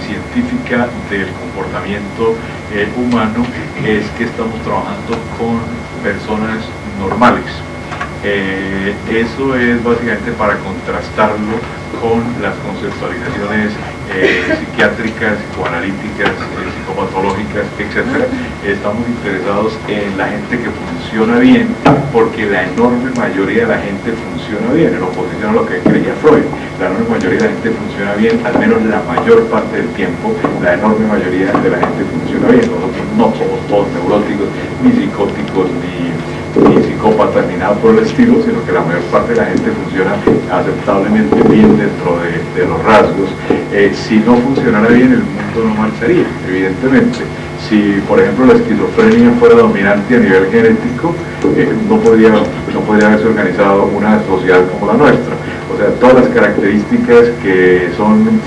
científica del comportamiento humano es que estamos trabajando con personas normales. Eso es básicamente para contrastarlo con las conceptualizaciones psiquiátricas, psicoanalíticas, psicopatológicas, etc. Estamos interesados en la gente que funciona bien, porque la enorme mayoría de la gente funciona bien, en oposición a lo que creía Freud. La enorme mayoría de la gente funciona bien, al menos la mayor parte del tiempo, la enorme mayoría de la gente funciona bien. Nosotros no somos todos neuróticos, ni psicóticos, ni psicópatas, ni nada por el estilo, sino que la mayor parte de la gente funciona aceptablemente bien dentro de los rasgos. Si no funcionara bien, el mundo no marcharía, evidentemente. Si, por ejemplo, la esquizofrenia fuera dominante a nivel genético, no podría haberse organizado una sociedad como la nuestra. O sea, todas las características que son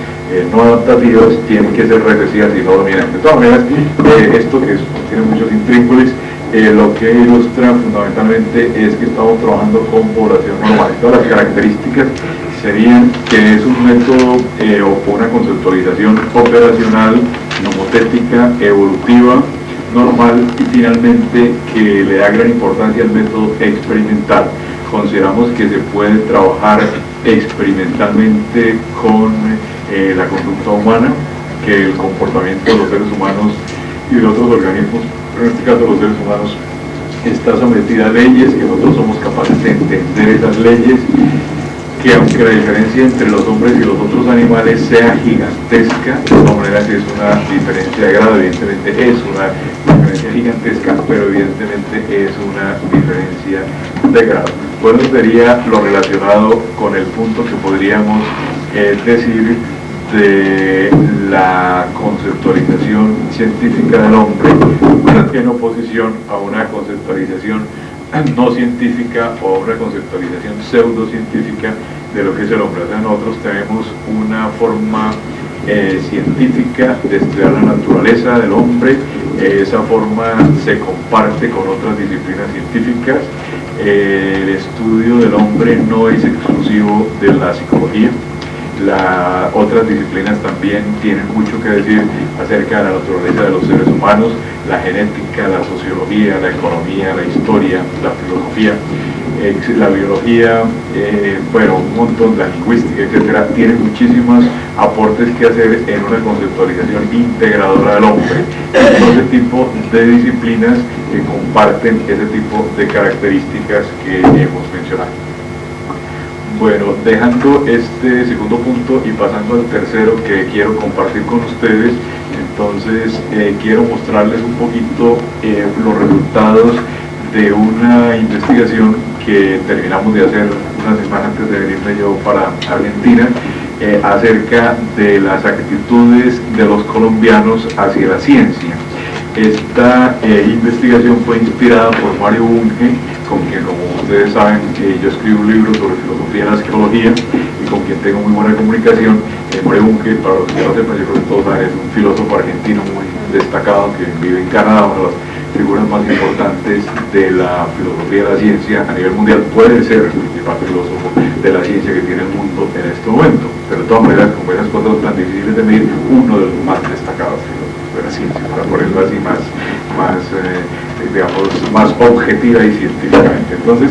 no adaptativas tienen que ser recesivas y no dominantes. De todas maneras, esto que tiene muchos intríngulis, lo que ilustra fundamentalmente es que estamos trabajando con población normal. Todas las características serían que es un método o una conceptualización operacional, nomotética, evolutiva, normal y finalmente que le da gran importancia al método experimental. Consideramos que se puede trabajar experimentalmente con la conducta humana, que el comportamiento de los seres humanos y de otros organismos, pero en este caso los seres humanos, está sometida a leyes, que nosotros somos capaces de entender esas leyes, que aunque la diferencia entre los hombres y los otros animales sea gigantesca, de todas maneras es una diferencia de grado, evidentemente es una diferencia gigantesca, pero evidentemente es una diferencia de grado. Bueno, sería lo relacionado con el punto que podríamos decir de la conceptualización científica del hombre en oposición a una conceptualización no científica o a una conceptualización pseudocientífica de lo que es el hombre. O sea, nosotros tenemos una forma científica de estudiar la naturaleza del hombre, esa forma se comparte con otras disciplinas científicas. El estudio del hombre no es exclusivo de la psicología. Otras disciplinas también tienen mucho que decir acerca de la naturaleza de los seres humanos, la genética, la sociología, la economía, la historia, la filosofía, la biología, bueno, un montón, la lingüística, etcétera, tienen muchísimos aportes que hacer en una conceptualización integradora del hombre. Ese tipo de disciplinas que comparten ese tipo de características que hemos mencionado. Bueno, dejando este segundo punto y pasando al tercero que quiero compartir con ustedes, entonces quiero mostrarles un poquito los resultados de una investigación que terminamos de hacer una semana antes de venirme yo para Argentina, acerca de las actitudes de los colombianos hacia la ciencia. Esta investigación fue inspirada por Mario Bunge, con quien, como ustedes saben, yo escribí un libro sobre filosofía de la psicología y con quien tengo muy buena comunicación. Mario Bunge, para los que no sepan, yo creo que todos saben, es un filósofo argentino muy destacado que vive en Canadá, una de las figuras más importantes de la filosofía de la ciencia a nivel mundial. Puede ser el principal filósofo de la ciencia que tiene el mundo en este momento, pero de todas maneras, como esas cosas tan difíciles de medir, uno de los más destacados filósofos de la ciencia, para ponerlo así más objetiva y científicamente. Entonces,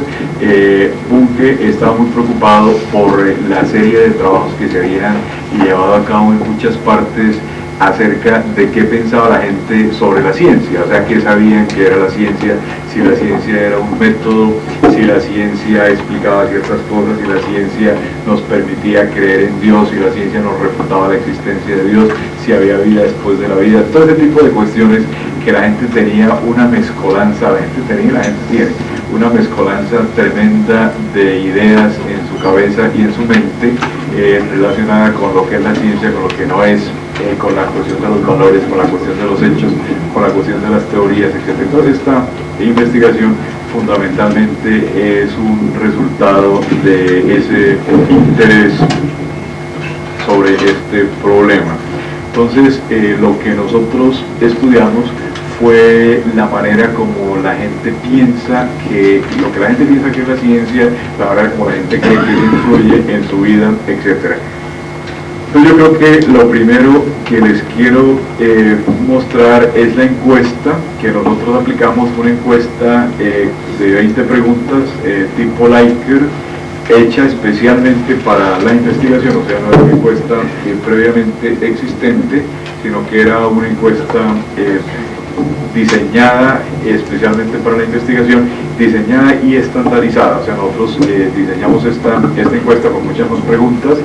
Bunge estaba muy preocupado por la serie de trabajos que se habían llevado a cabo en muchas partes acerca de qué pensaba la gente sobre la ciencia, o sea, qué sabían que era la ciencia, si la ciencia era un método, si la ciencia explicaba ciertas cosas, si la ciencia nos permitía creer en Dios, si la ciencia nos refutaba la existencia de Dios, si había vida después de la vida, todo ese tipo de cuestiones que la gente tenía una mezcolanza, la gente tiene una mezcolanza tremenda de ideas en su cabeza y en su mente relacionada con lo que es la ciencia, con lo que no es, con la cuestión de los valores, con la cuestión de los hechos, con la cuestión de las teorías, etc. Entonces esta investigación fundamentalmente es un resultado de ese interés sobre este problema. Entonces lo que nosotros estudiamos fue la manera como la gente piensa que, lo que la gente piensa que es la ciencia, la manera como la gente cree que influye en su vida, etc. Entonces yo creo que lo primero que les quiero mostrar es la encuesta que nosotros aplicamos, una encuesta de 20 preguntas tipo Likert, hecha especialmente para la investigación, o sea, no era una encuesta previamente existente, sino que era una encuesta diseñada especialmente para la investigación, diseñada y estandarizada. O sea, nosotros diseñamos esta encuesta con muchas más preguntas,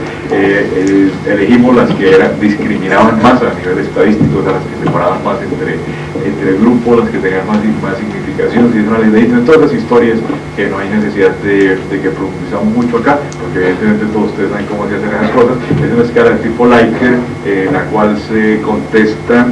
elegimos las que discriminaban más a nivel estadístico, o sea, las que separaban más entre el grupo, las que tenían más significación, si es una ley de ítem, todas las historias que no hay necesidad de que profundizamos mucho acá, porque evidentemente todos ustedes saben cómo se hacen esas cosas. Es una escala de tipo Likert, en la cual se contesta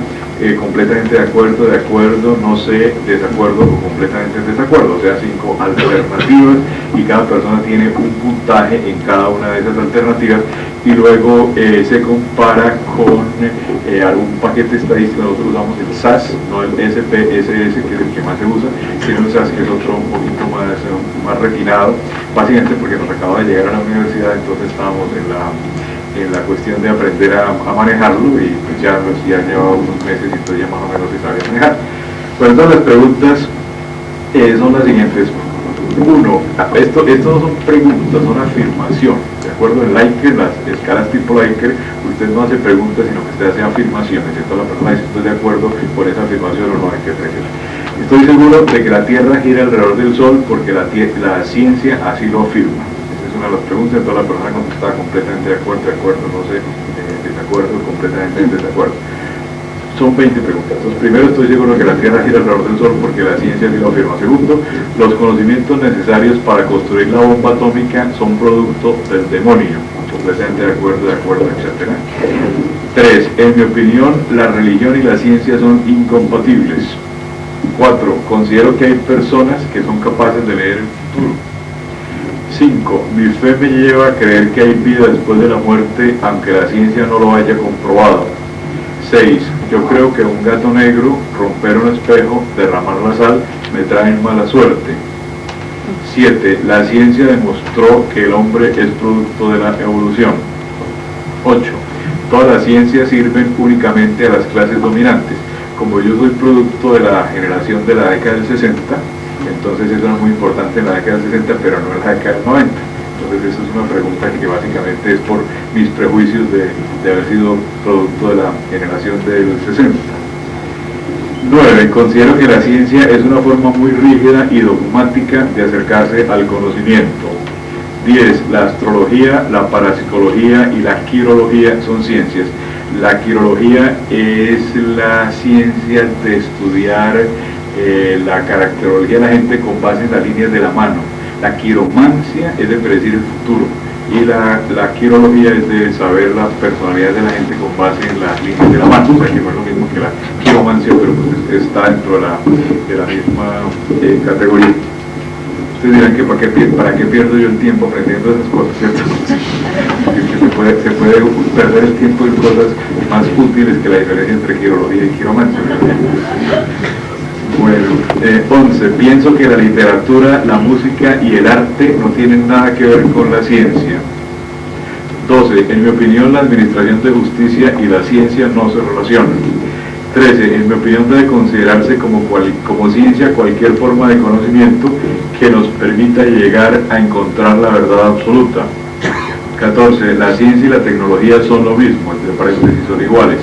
completamente de acuerdo, no sé, desacuerdo o completamente en desacuerdo, o sea, 5 alternativas y cada persona tiene un puntaje en cada una de esas alternativas y luego se compara con algún paquete estadístico. Nosotros usamos el SAS, no el SPSS, que es el que más se usa, sino el SAS, que es otro un poquito más refinado, básicamente porque nos acaba de llegar a la universidad, entonces estábamos en la cuestión de aprender a manejarlo y pues ya llevaba unos meses y entonces ya más o menos se sabía manejar. Bueno, entonces las preguntas son las siguientes. Uno, esto no son preguntas, son afirmaciones. De acuerdo en Likert, las escalas tipo Likert, usted no hace preguntas, sino que usted hace afirmaciones. Entonces la persona dice, estoy de acuerdo con esa afirmación o no, hay que apreciar. Estoy seguro de que la Tierra gira alrededor del Sol porque la ciencia así lo afirma. Una de las preguntas, entonces la persona contestaba completamente de acuerdo, no sé, desacuerdo, completamente en desacuerdo. Son 20 preguntas. Entonces, primero, estoy seguro que la Tierra gira alrededor del Sol porque la ciencia así lo afirma. Segundo, los conocimientos necesarios para construir la bomba atómica son producto del demonio. Completamente de acuerdo, etc. 3. En mi opinión, la religión y la ciencia son incompatibles. 4. Considero que hay personas que son capaces de leer el futuro. 5. Mi fe me lleva a creer que hay vida después de la muerte, aunque la ciencia no lo haya comprobado. 6. Yo creo que un gato negro, romper un espejo, derramar la sal, me traen mala suerte. 7. La ciencia demostró que el hombre es producto de la evolución. 8. Todas las ciencias sirven únicamente a las clases dominantes. Como yo soy producto de la generación de la década del 60, entonces eso era muy importante en la década del 60, pero no en la década del 90. Entonces eso es una pregunta que básicamente es por mis prejuicios de haber sido producto de la generación del 60. 9. Considero que la ciencia es una forma muy rígida y dogmática de acercarse al conocimiento. 10. La astrología, la parapsicología y la quirología son ciencias. La quirología es la ciencia de estudiar la caracterología de la gente con base en las líneas de la mano. La quiromancia es de predecir el futuro y la quirología es de saber las personalidades de la gente con base en las líneas de la mano. O sea que no es lo mismo que la quiromancia, pero pues está dentro de la misma categoría. Ustedes dirán que para qué pierdo yo el tiempo aprendiendo esas cosas, ¿cierto? Se puede perder el tiempo en cosas más útiles que la diferencia entre quirología y quiromancia. Bueno, 11. Pienso que la literatura, la música y el arte no tienen nada que ver con la ciencia. 12. En mi opinión, la administración de justicia y la ciencia no se relacionan. 13. En mi opinión, debe considerarse como ciencia cualquier forma de conocimiento que nos permita llegar a encontrar la verdad absoluta. 14. La ciencia y la tecnología son lo mismo, entre paréntesis son iguales.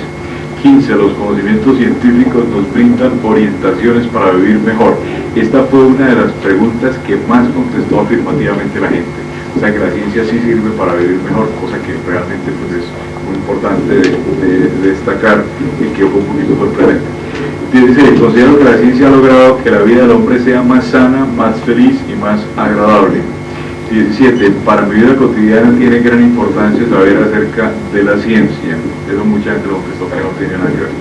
15. Los conocimientos científicos nos brindan orientaciones para vivir mejor. Esta fue una de las preguntas que más contestó afirmativamente la gente. O sea que la ciencia sí sirve para vivir mejor, cosa que realmente pues, es muy importante de destacar y que fue un poquito sorprendente. 16. Considero que la ciencia ha logrado que la vida del hombre sea más sana, más feliz y más agradable. 17. Para mi vida cotidiana tiene gran importancia saber acerca de la ciencia. Eso mucha gente lo contestó que no tiene nada que ver.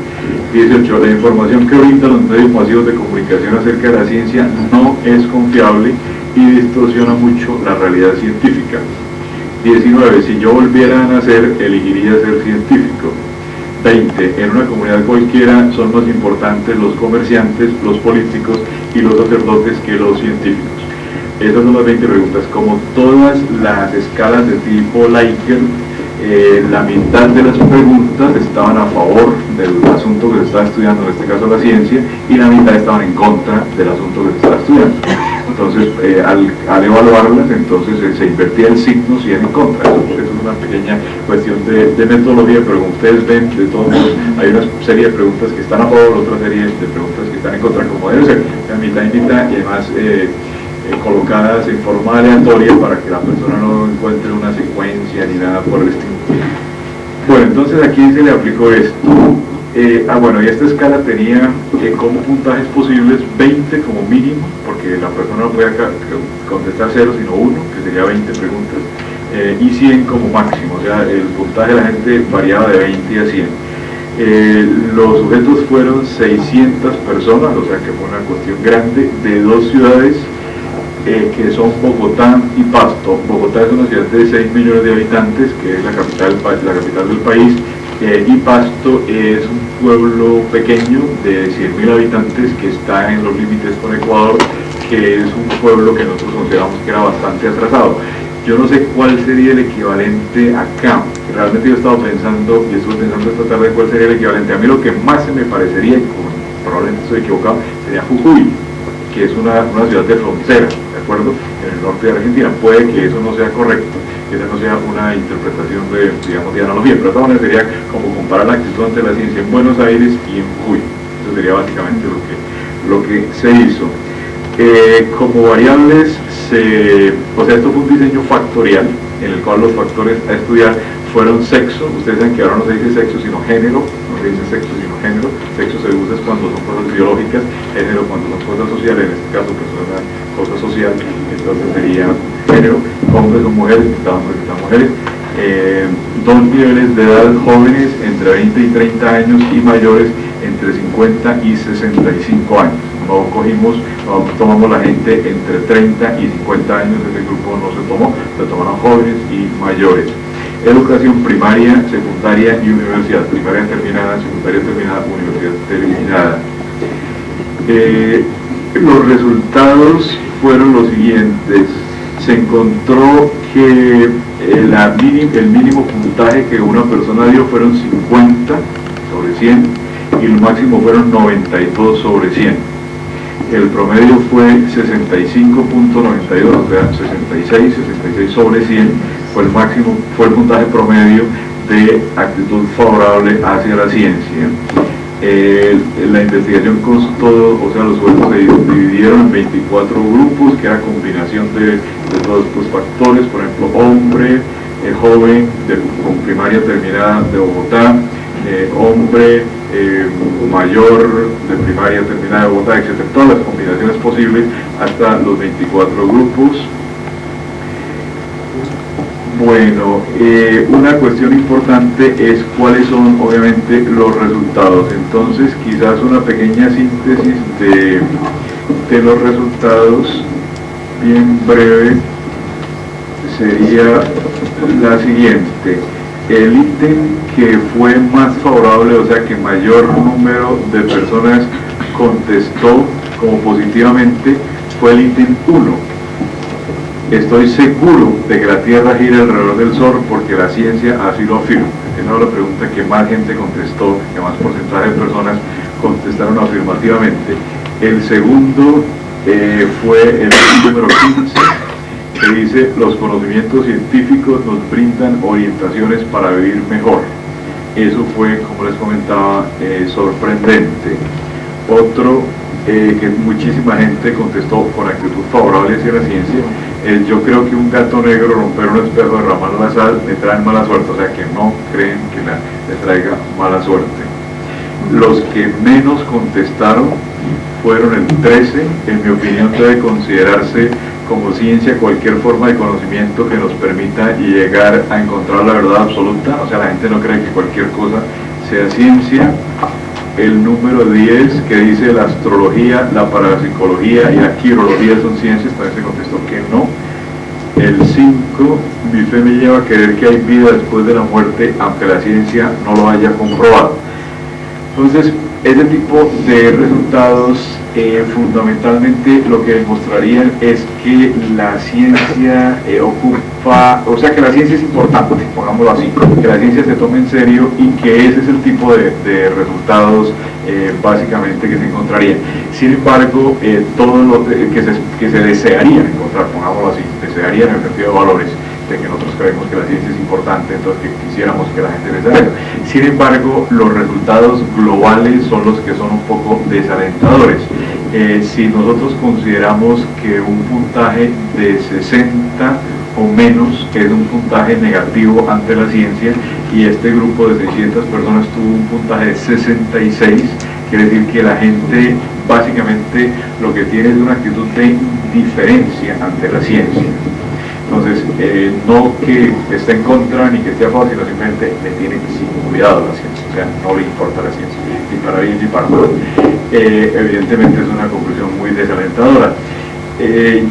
18. La información que brindan los medios masivos de comunicación acerca de la ciencia no es confiable y distorsiona mucho la realidad científica. 19. Si yo volviera a nacer, elegiría ser científico. 20. En una comunidad cualquiera son más importantes los comerciantes, los políticos y los sacerdotes que los científicos. Esas son las 20 preguntas. Como todas las escalas de tipo Likert, la mitad de las preguntas estaban a favor del asunto que se estaba estudiando, en este caso la ciencia, y la mitad estaban en contra del asunto que se estaba estudiando. Entonces, al evaluarlas, entonces se invertía el signo si era en contra. Eso es una pequeña cuestión de metodología, pero como ustedes ven, de todos modos, hay una serie de preguntas que están a favor, otra serie de preguntas que están en contra, como debe ser, a mitad y mitad, y además colocadas en forma aleatoria para que la persona no encuentre una secuencia ni nada por el estilo. Bueno, entonces aquí se le aplicó esto. Bueno, y esta escala tenía como puntajes posibles 20 como mínimo, porque la persona no podía contestar 0 sino 1, que sería 20 preguntas, y 100 como máximo, o sea, el puntaje de la gente variaba de 20 a 100. Los sujetos fueron 600 personas, o sea que fue una cuestión grande, de dos ciudades que son Bogotá y Pasto. Bogotá es una ciudad de 6 millones de habitantes, que es la capital del país, y Pasto es un pueblo pequeño de 100.000 habitantes que está en los límites con Ecuador, que es un pueblo que nosotros consideramos que era bastante atrasado. Yo no sé cuál sería el equivalente acá. Realmente yo he estado pensando, y estuve pensando esta tarde cuál sería el equivalente. A mí lo que más se me parecería, y probablemente estoy equivocado, sería Jujuy, que es una ciudad de frontera, ¿de acuerdo? En el norte de Argentina. Puede que eso no sea correcto, que esa no sea una interpretación de, digamos, de analogía, pero de todas maneras sería como comparar la actitud ante la ciencia en Buenos Aires y en Jujuy. Eso sería básicamente lo que se hizo. Como variables, o sea, esto fue un diseño factorial, en el cual los factores a estudiar fueron sexo. Ustedes saben que ahora no se dice sexo sino género, no se dice sexo sino género. Sexo se usa cuando son cosas biológicas, género cuando son cosas sociales, en este caso pues una cosa social, entonces sería género, hombres o mujeres, hombres y mujeres. Dos niveles de edad: jóvenes entre 20 y 30 años y mayores entre 50 y 65 años. No tomamos la gente entre 30 y 50 años, ese grupo no se tomó, se tomaron jóvenes y mayores. Educación primaria, secundaria y universidad. Primaria terminada, secundaria terminada, universidad terminada. Los resultados fueron los siguientes. Se encontró que el mínimo puntaje que una persona dio fueron 50 sobre 100 y el máximo fueron 92 sobre 100. El promedio fue 65.92, o sea, 66 sobre 100 fue el máximo, fue el puntaje promedio de actitud favorable hacia la ciencia. La investigación costó, o sea, los sueldos se dividieron en 24 grupos, que era combinación de todos estos factores, por ejemplo, hombre, joven, con primaria terminada de Bogotá, hombre, mayor de primaria terminada de Bogotá, etc. Todas las combinaciones posibles hasta los 24 grupos. Bueno, una cuestión importante es cuáles son obviamente los resultados. Entonces quizás una pequeña síntesis de los resultados bien breve sería la siguiente. El ítem que fue más favorable, o sea que mayor número de personas contestó como positivamente, fue el ítem 1. Estoy seguro de que la Tierra gira alrededor del Sol porque la ciencia así lo afirma. Esa es la pregunta que más gente contestó, que más porcentaje de personas contestaron afirmativamente. El segundo fue el número 15, que dice: los conocimientos científicos nos brindan orientaciones para vivir mejor. Eso fue, como les comentaba, sorprendente. Otro que muchísima gente contestó con actitud favorable hacia la ciencia: yo creo que un gato negro romper un espejo, derramar la sal, le trae mala suerte. O sea que no creen que le traiga mala suerte. Los que menos contestaron fueron el 13. En mi opinión debe considerarse como ciencia cualquier forma de conocimiento que nos permita llegar a encontrar la verdad absoluta. O sea, la gente no cree que cualquier cosa sea ciencia. El número 10, que dice la astrología, la parapsicología y la quirología son ciencias, también se contestó que no. El 5, mi fe me lleva a creer que hay vida después de la muerte, aunque la ciencia no lo haya comprobado. Entonces, ese tipo de resultados Fundamentalmente lo que demostrarían es que la ciencia ocupa, o sea que la ciencia es importante, pongámoslo así, que la ciencia se tome en serio y que ese es el tipo de resultados básicamente que se encontrarían. Sin embargo, todo lo que se desearía encontrar, pongámoslo así, desearían en el sentido de valores, de que nosotros creemos que la ciencia es importante, entonces que quisiéramos que la gente les haga. Sin embargo, los resultados globales son los que son un poco desalentadores. Si nosotros consideramos que un puntaje de 60 o menos es un puntaje negativo ante la ciencia, y este grupo de 600 personas tuvo un puntaje de 66, quiere decir que la gente básicamente lo que tiene es una actitud de indiferencia ante la ciencia. Entonces, no que esté en contra ni que esté a favor, sino simplemente le tiene sin cuidado la ciencia, o sea, no le importa la ciencia, ni para bien ni para mal. Evidentemente es una conclusión muy desalentadora.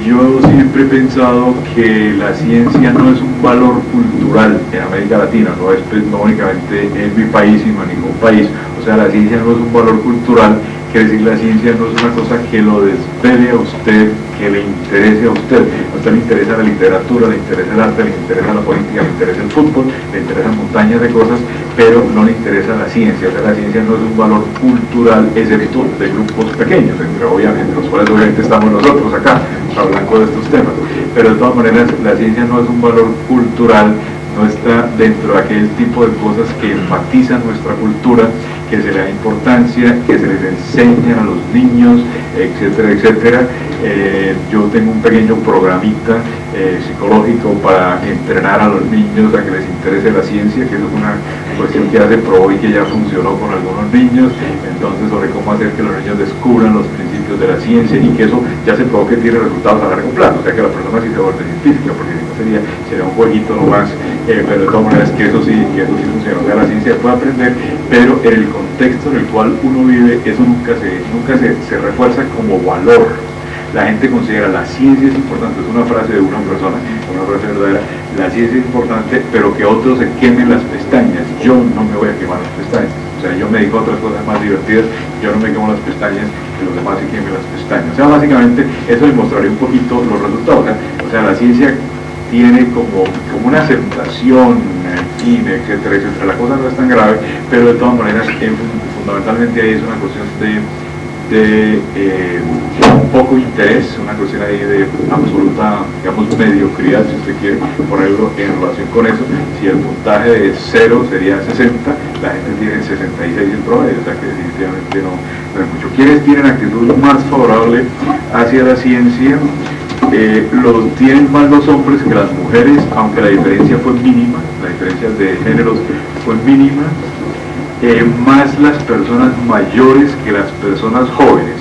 Yo siempre he pensado que la ciencia no es un valor cultural en América Latina, no únicamente en mi país, sino en ningún país. O sea, la ciencia no es un valor cultural, quiere decir la ciencia no es una cosa que lo desvele a usted, que le interese a usted. A usted le interesa la literatura, le interesa el arte, le interesa la política, le interesa el fútbol, le interesan montañas de cosas, pero no le interesa la ciencia. O sea, la ciencia no es un valor cultural, excepto de grupos pequeños, entre los cuales obviamente estamos nosotros acá, hablando de estos temas. Pero de todas maneras, la ciencia no es un valor cultural, no está dentro de aquel tipo de cosas que enfatizan nuestra cultura, que se le da importancia, que se les enseña a los niños, etcétera, etcétera. Yo tengo un pequeño programita psicológico para entrenar a los niños a que les interese la ciencia, que es una cuestión que ya se probó y que ya funcionó con algunos niños, entonces sobre cómo hacer que los niños descubran los principios de la ciencia, y que eso ya se probó que tiene resultados a largo plazo, o sea que la persona sí se vuelve científica, porque si no sería un jueguito nomás, pero de todas maneras que eso sí funciona. O sea, la ciencia puede aprender, pero en el contexto en el cual uno vive, eso nunca se refuerza como valor. La gente considera la ciencia es importante, es una frase de una persona, una frase verdadera, la ciencia es importante, pero que otros se quemen las pestañas. Yo no me voy a quemar las pestañas. O sea, yo me dedico a otras cosas más divertidas, yo no me quemo las pestañas, que los demás se quemen las pestañas. O sea, básicamente eso demostraría un poquito los resultados. O sea, la ciencia tiene como una aceptación, etcétera, etcétera. La cosa no es tan grave, pero de todas maneras, fundamentalmente ahí es una cuestión de un poco interés, una cuestión ahí de absoluta, digamos, mediocridad, si usted quiere ponerlo en relación con eso. Si el puntaje de 0 sería 60, la gente tiene 66 en promedio, o sea que definitivamente no es mucho. ¿Quiénes tienen actitud más favorable hacia la ciencia? Los tienen más los hombres que las mujeres, aunque la diferencia fue mínima, la diferencia de géneros fue mínima. Más las personas mayores que las personas jóvenes.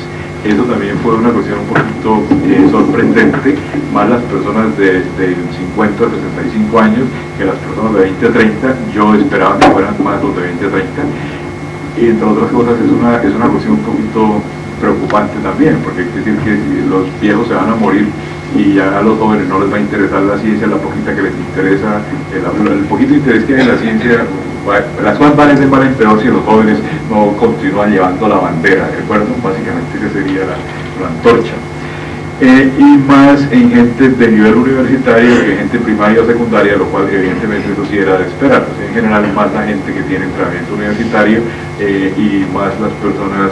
Eso también fue una cuestión un poquito sorprendente, más las personas de 50 a 65 años que las personas de 20 a 30. Yo esperaba que fueran más los de 20 a 30. Y entre otras cosas es una cuestión un poquito preocupante también, porque quiere decir que los viejos se van a morir y ya a los jóvenes no les va a interesar la ciencia, la poquita que les interesa, el poquito interés que hay en la ciencia. Las cosas valen peor si los jóvenes no continúan llevando la bandera, ¿de acuerdo? Básicamente esa sería la antorcha. Y más en gente de nivel universitario que gente primaria o secundaria, lo cual evidentemente eso sí era de esperar. Pues en general más la gente que tiene entrenamiento universitario y más las personas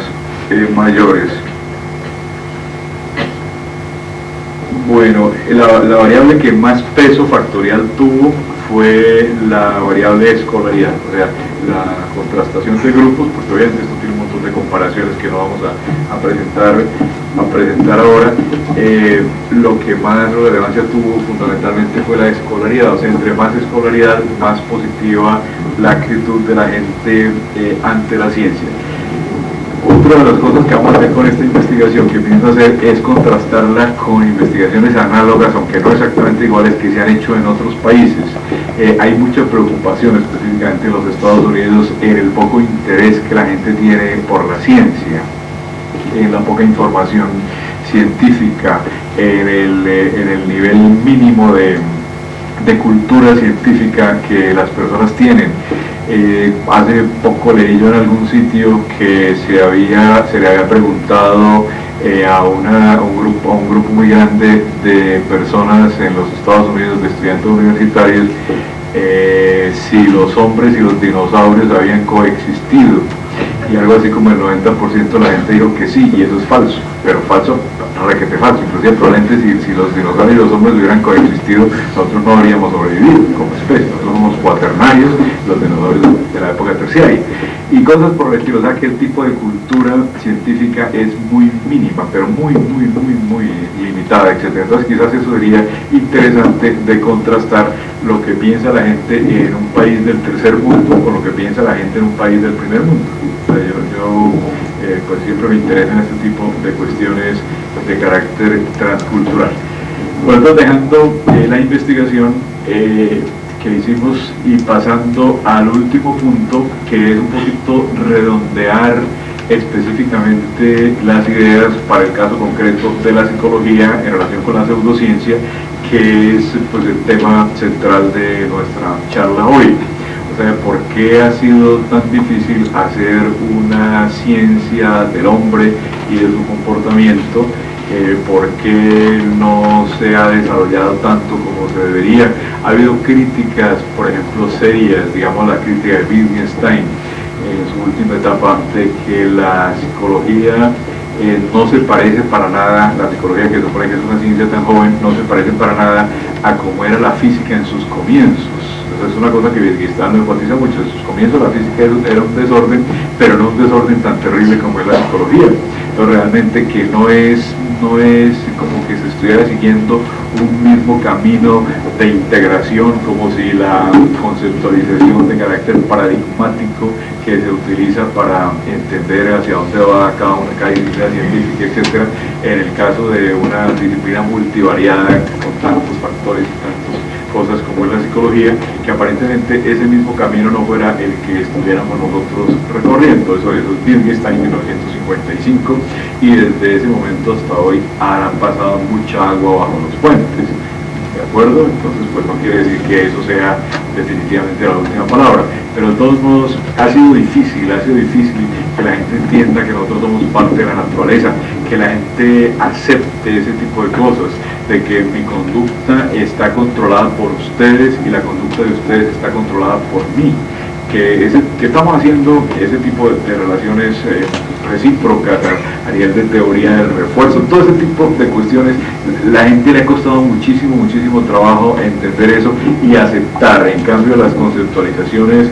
mayores. Bueno, la variable que más peso factorial tuvo fue la variable escolaridad, o sea, la contrastación de grupos, porque obviamente esto tiene un montón de comparaciones que no vamos a presentar ahora. Lo que más relevancia tuvo fundamentalmente fue la escolaridad, o sea, entre más escolaridad, más positiva la actitud de la gente ante la ciencia. Otra de las cosas que vamos a hacer con esta investigación que pienso hacer es contrastarla con investigaciones análogas, aunque no exactamente iguales, que se han hecho en otros países. Hay mucha preocupación, específicamente en los Estados Unidos, en el poco interés que la gente tiene por la ciencia, en la poca información científica, en el nivel mínimo de cultura científica que las personas tienen. Hace poco leí yo en algún sitio que se le había preguntado a un grupo muy grande de personas en los Estados Unidos, de estudiantes universitarios, si los hombres y los dinosaurios habían coexistido, y algo así como el 90% de la gente dijo que sí, y eso es falso, pero falso, requete falso. Inclusive probablemente si los dinosaurios y los hombres hubieran coexistido, nosotros no habríamos sobrevivido como especie. Nosotros somos cuaternarios, los dinosaurios de la época terciaria, y cosas por el estilo. O sea que el tipo de cultura científica es muy mínima, pero muy limitada, etc. Entonces quizás eso sería interesante de contrastar lo que piensa la gente en un país del tercer mundo con lo que piensa la gente en un país del primer mundo. O sea, yo pues siempre me interesan este tipo de cuestiones de carácter transcultural. Bueno, dejando la investigación que hicimos y pasando al último punto, que es un poquito redondear específicamente las ideas para el caso concreto de la psicología en relación con la pseudociencia, que es pues el tema central de nuestra charla hoy. O sea, ¿por qué ha sido tan difícil hacer una ciencia del hombre y de su comportamiento? ¿Por qué no se ha desarrollado tanto como se debería? Ha habido críticas, por ejemplo, serias, digamos la crítica de Wittgenstein en su última etapa, de que la psicología no se parece para nada, la psicología que se supone que es una ciencia tan joven, no se parece para nada a cómo era la física en sus comienzos. Es una cosa que Wittgenstein lo enfatiza mucho. En sus comienzos la física era un desorden, pero no un desorden tan terrible como es la psicología. Entonces realmente que no es como que se estuviera siguiendo un mismo camino de integración, como si la conceptualización de carácter paradigmático que se utiliza para entender hacia dónde va cada disciplina científica, etcétera, en el caso de una disciplina multivariada con tantos factores y tantas cosas como es la psicología, que aparentemente ese mismo camino no fuera el que estuviéramos nosotros recorriendo. Eso es Wittgenstein en 1955, y desde ese momento hasta hoy han pasado mucha agua bajo los puentes, ¿de acuerdo? Entonces pues no quiere decir que eso sea definitivamente la última palabra, pero de todos modos ha sido difícil que la gente entienda que nosotros somos parte de la naturaleza, que la gente acepte ese tipo de cosas, de que mi conducta está controlada por ustedes y la conducta de ustedes está controlada por mí, que estamos haciendo ese tipo de relaciones recíprocas a nivel de teoría del refuerzo, todo ese tipo de cuestiones. La gente le ha costado muchísimo trabajo entender eso y aceptar. En cambio, las conceptualizaciones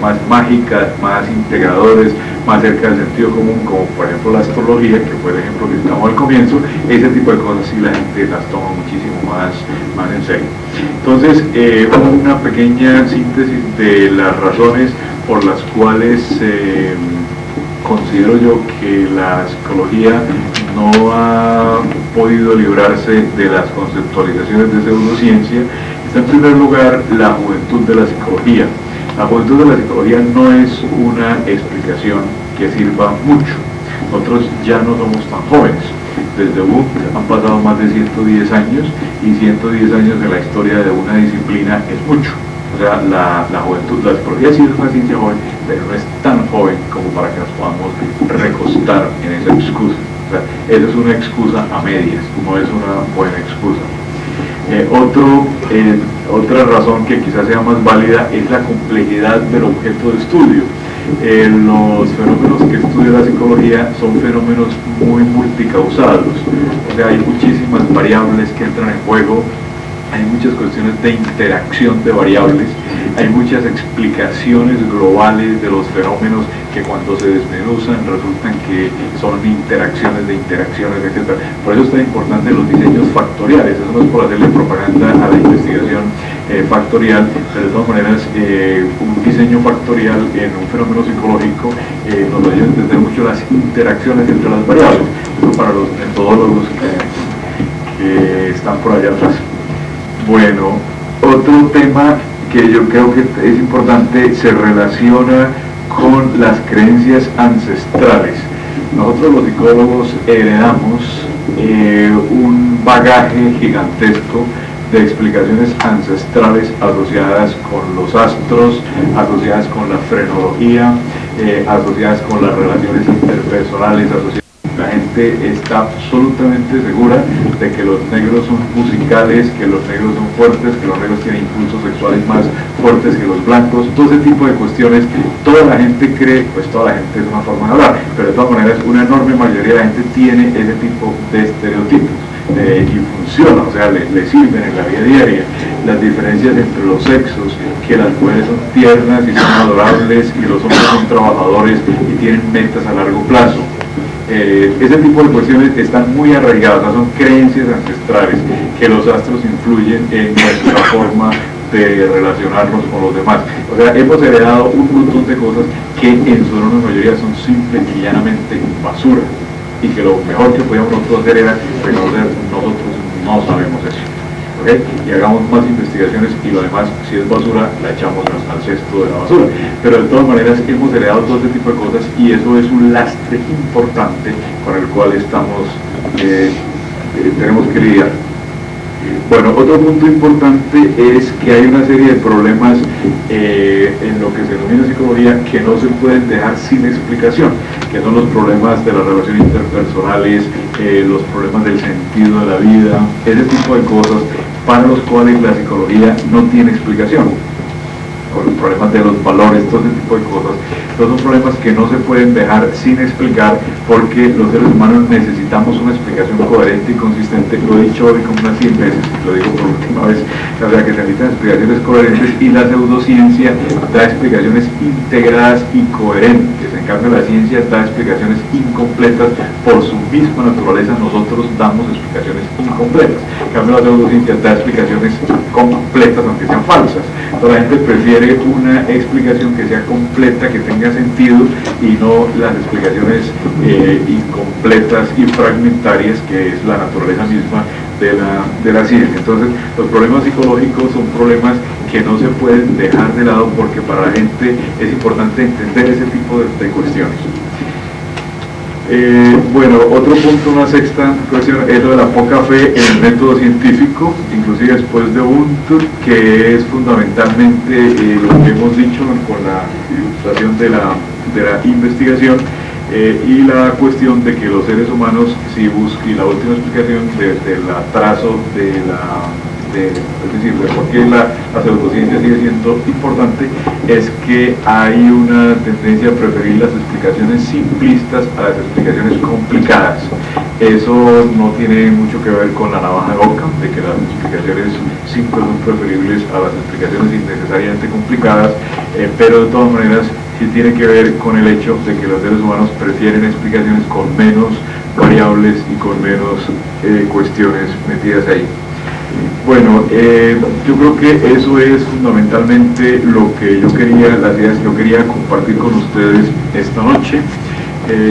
más mágicas, más integradores, más cerca del sentido común, como por ejemplo la astrología, que fue el ejemplo que citamos al comienzo, ese tipo de cosas sí la gente las toma muchísimo más en serio. Entonces, una pequeña síntesis de las razones por las cuales considero yo que la psicología no ha podido librarse de las conceptualizaciones de pseudociencia. Está en primer lugar la juventud de la psicología. La juventud de la psicología no es una explicación que sirva mucho. Nosotros ya no somos tan jóvenes. Desde Wundt han pasado más de 110 años, y 110 años en la historia de una disciplina es mucho. O sea, la juventud, la psicología sí es una ciencia joven, pero no es tan joven como para que nos podamos recostar en esa excusa. O sea, esa es una excusa a medias, no es una buena excusa. Otra razón que quizás sea más válida es la complejidad del objeto de estudio. Los fenómenos que estudia la psicología son fenómenos muy multicausados, o sea, hay muchísimas variables que entran en juego, hay muchas cuestiones de interacción de variables, hay muchas explicaciones globales de los fenómenos que cuando se desmenuzan resultan que son interacciones de interacciones, etc. Por eso es tan importante los diseños factoriales. Eso no es por hacerle propaganda a la investigación factorial, pero de todas maneras un diseño factorial en un fenómeno psicológico nos ayuda a entender mucho las interacciones entre las variables. Eso para los metodólogos que están por allá atrás. Bueno, otro tema que yo creo que es importante se relaciona con las creencias ancestrales. Nosotros los psicólogos heredamos un bagaje gigantesco de explicaciones ancestrales asociadas con los astros, asociadas con la frenología, asociadas con las relaciones interpersonales, asociadas La gente está absolutamente segura de que los negros son musicales, que los negros son fuertes, que los negros tienen impulsos sexuales más fuertes que los blancos, todo ese tipo de cuestiones. Toda la gente cree, pues toda la gente es una forma de hablar, pero de todas maneras una enorme mayoría de la gente tiene ese tipo de estereotipos. Y funciona, o sea, le sirven en la vida diaria. Las diferencias entre los sexos, que las mujeres son tiernas y son adorables y los hombres son trabajadores y tienen metas a largo plazo. Ese tipo de cuestiones están muy arraigadas, son creencias ancestrales que los astros influyen en nuestra forma de relacionarnos con los demás. O sea, hemos heredado un montón de cosas que en su enorme mayoría son simple y llanamente basura, y que lo mejor que podíamos nosotros hacer era reconocer: nosotros no sabemos eso, ¿okay? Y hagamos más investigaciones, y lo demás, si es basura, la echamos al cesto de la basura. Pero de todas maneras hemos heredado todo este tipo de cosas, y eso es un lastre importante con el cual tenemos que lidiar. Bueno, otro punto importante es que hay una serie de problemas en lo que se denomina psicología que no se pueden dejar sin explicación, que son los problemas de las relaciones interpersonales, los problemas del sentido de la vida, ese tipo de cosas para los cuales la psicología no tiene explicación. O los problemas de los valores, todo ese tipo de cosas. Todos son problemas que no se pueden dejar sin explicar, porque los seres humanos necesitamos una explicación coherente y consistente. Lo he dicho hoy como unas 100 veces, lo digo por última vez, o sea que se necesitan explicaciones coherentes, y la pseudociencia da explicaciones integradas y coherentes. En cambio la ciencia da explicaciones incompletas. Por su misma naturaleza nosotros damos explicaciones incompletas. En cambio la pseudociencia da explicaciones completas aunque sean falsas. Entonces la gente prefiere una explicación que sea completa, que tenga sentido, y no las explicaciones incompletas y fragmentarias, que es la naturaleza misma de la ciencia. Entonces los problemas psicológicos son problemas que no se pueden dejar de lado, porque para la gente es importante entender ese tipo de cuestiones. Bueno, otro punto, una sexta cuestión, es lo de la poca fe en el método científico, inclusive después de Ubuntu, que es fundamentalmente lo que hemos dicho con la ilustración de la investigación, y la cuestión de que los seres humanos, y la última explicación del atraso es decir, de por qué la pseudociencia sigue siendo importante, es que hay una tendencia a preferir las explicaciones simplistas a las explicaciones complicadas. Eso no tiene mucho que ver con la navaja de Ockham, de que las explicaciones simples son preferibles a las explicaciones innecesariamente complicadas, pero de todas maneras sí tiene que ver con el hecho de que los seres humanos prefieren explicaciones con menos variables y con menos cuestiones metidas ahí. Bueno, yo creo que eso es fundamentalmente lo que yo quería, las ideas que yo quería compartir con ustedes esta noche.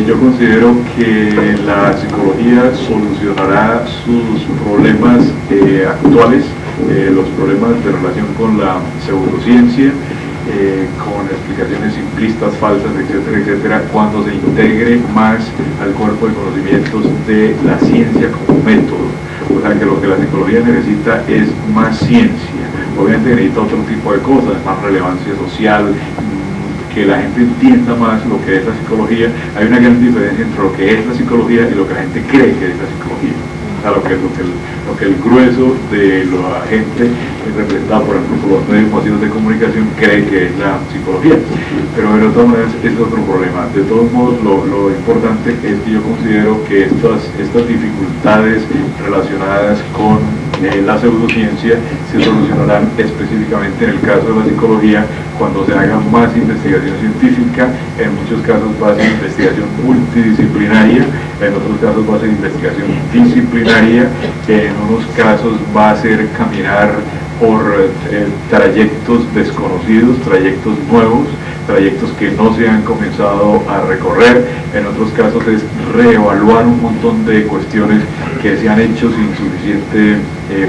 Yo considero que la psicología solucionará sus problemas actuales, los problemas de relación con la pseudociencia, con explicaciones simplistas, falsas, etcétera, etcétera, cuando se integre más al cuerpo de conocimientos de la ciencia como método. O sea que lo que la psicología necesita es más ciencia. Obviamente necesita otro tipo de cosas, más relevancia social, que la gente entienda más lo que es la psicología. Hay una gran diferencia entre lo que es la psicología y lo que la gente cree que es la psicología. O sea, lo que el grueso de la gente representada, por ejemplo, por los medios masivos de comunicación, cree que es la psicología. Pero de todas maneras es otro problema. De todos modos, lo importante es que yo considero que estas dificultades relacionadas con la pseudociencia se solucionarán específicamente en el caso de la psicología cuando se haga más investigación científica. En muchos casos va a ser investigación multidisciplinaria, en otros casos va a ser investigación disciplinaria, en unos casos va a ser caminar por trayectos desconocidos, trayectos nuevos, trayectos que no se han comenzado a recorrer. En otros casos es reevaluar un montón de cuestiones que se han hecho sin suficiente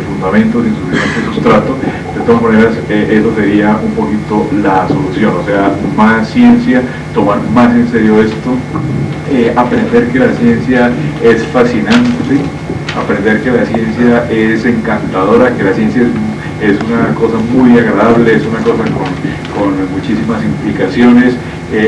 fundamento, sin suficiente sustrato. De todas maneras, eso sería un poquito la solución, o sea, más ciencia, tomar más en serio esto, aprender que la ciencia es fascinante, aprender que la ciencia es encantadora, que la ciencia es una cosa muy agradable, es una cosa con muchísimas implicaciones,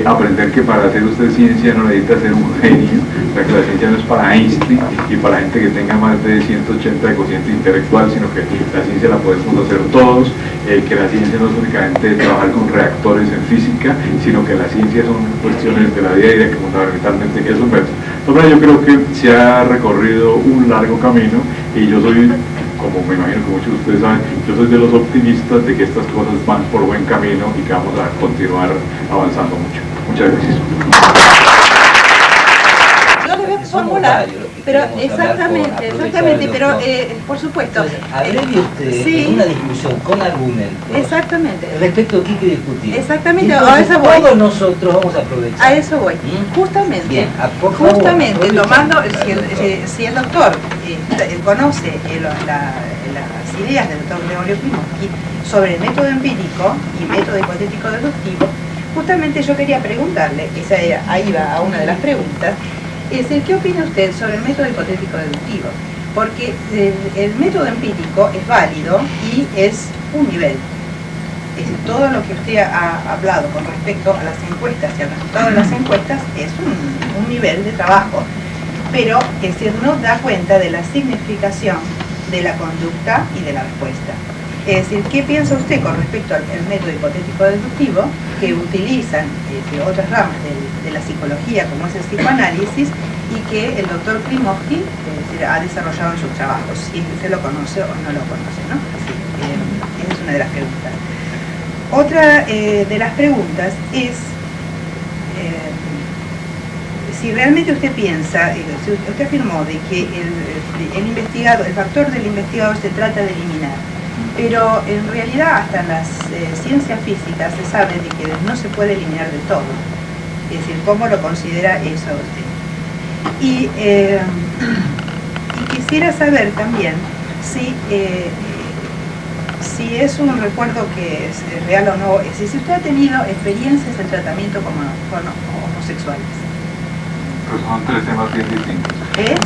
aprender que para hacer usted ciencia no necesita ser un genio, o sea que la ciencia no es para Einstein y para gente que tenga más de 180 de cociente intelectual, sino que la ciencia la podemos hacer todos, que la ciencia no es únicamente trabajar con reactores en física, sino que la ciencia son cuestiones de la vida diaria que fundamentalmente es un verso. Entonces yo creo que se ha recorrido un largo camino y yo soy, como me imagino que muchos de ustedes saben, yo soy de los optimistas de que estas cosas van por buen camino y que vamos a continuar avanzando mucho. Muchas gracias. Yo le voy a formular, pero exactamente, pero por supuesto. Entonces, abrevi usted sí, en una discusión con argumentos. Exactamente. Respecto a qué hay que discutir. Exactamente, Entonces, a eso voy. todos nosotros vamos a aprovechar. A eso voy. Justamente. Bien, por favor, justamente, aprovechen. tomando, si el doctor conoce las ideas del doctor Gregorio Klimovsky sobre el método empírico y método hipotético deductivo, justamente yo quería preguntarle, ahí va a una de las preguntas, es decir, ¿qué opina usted sobre el método hipotético deductivo? Porque el método empírico es válido y es un nivel. Es decir, todo lo que usted ha hablado con respecto a las encuestas y al resultado de las encuestas es un nivel de trabajo, pero es decir, no da cuenta de la significación de la conducta y de la respuesta. Es decir, ¿qué piensa usted con respecto al método hipotético deductivo que utilizan otras ramas de la psicología, como es el psicoanálisis, y que el doctor Klimovsky ha desarrollado en sus trabajos, si usted lo conoce o no lo conoce, ¿no? Así, esa es una de las preguntas. Otra de las preguntas es si realmente usted piensa, si usted afirmó de que el factor del investigador se trata de eliminar, pero en realidad hasta en las ciencias físicas se sabe de que no se puede eliminar de todo. Es decir, ¿cómo lo considera eso usted? Y quisiera saber también si es un recuerdo que es real o no, es decir, si usted ha tenido experiencias en tratamiento con homosexuales. Pues son tres temas bien distintos.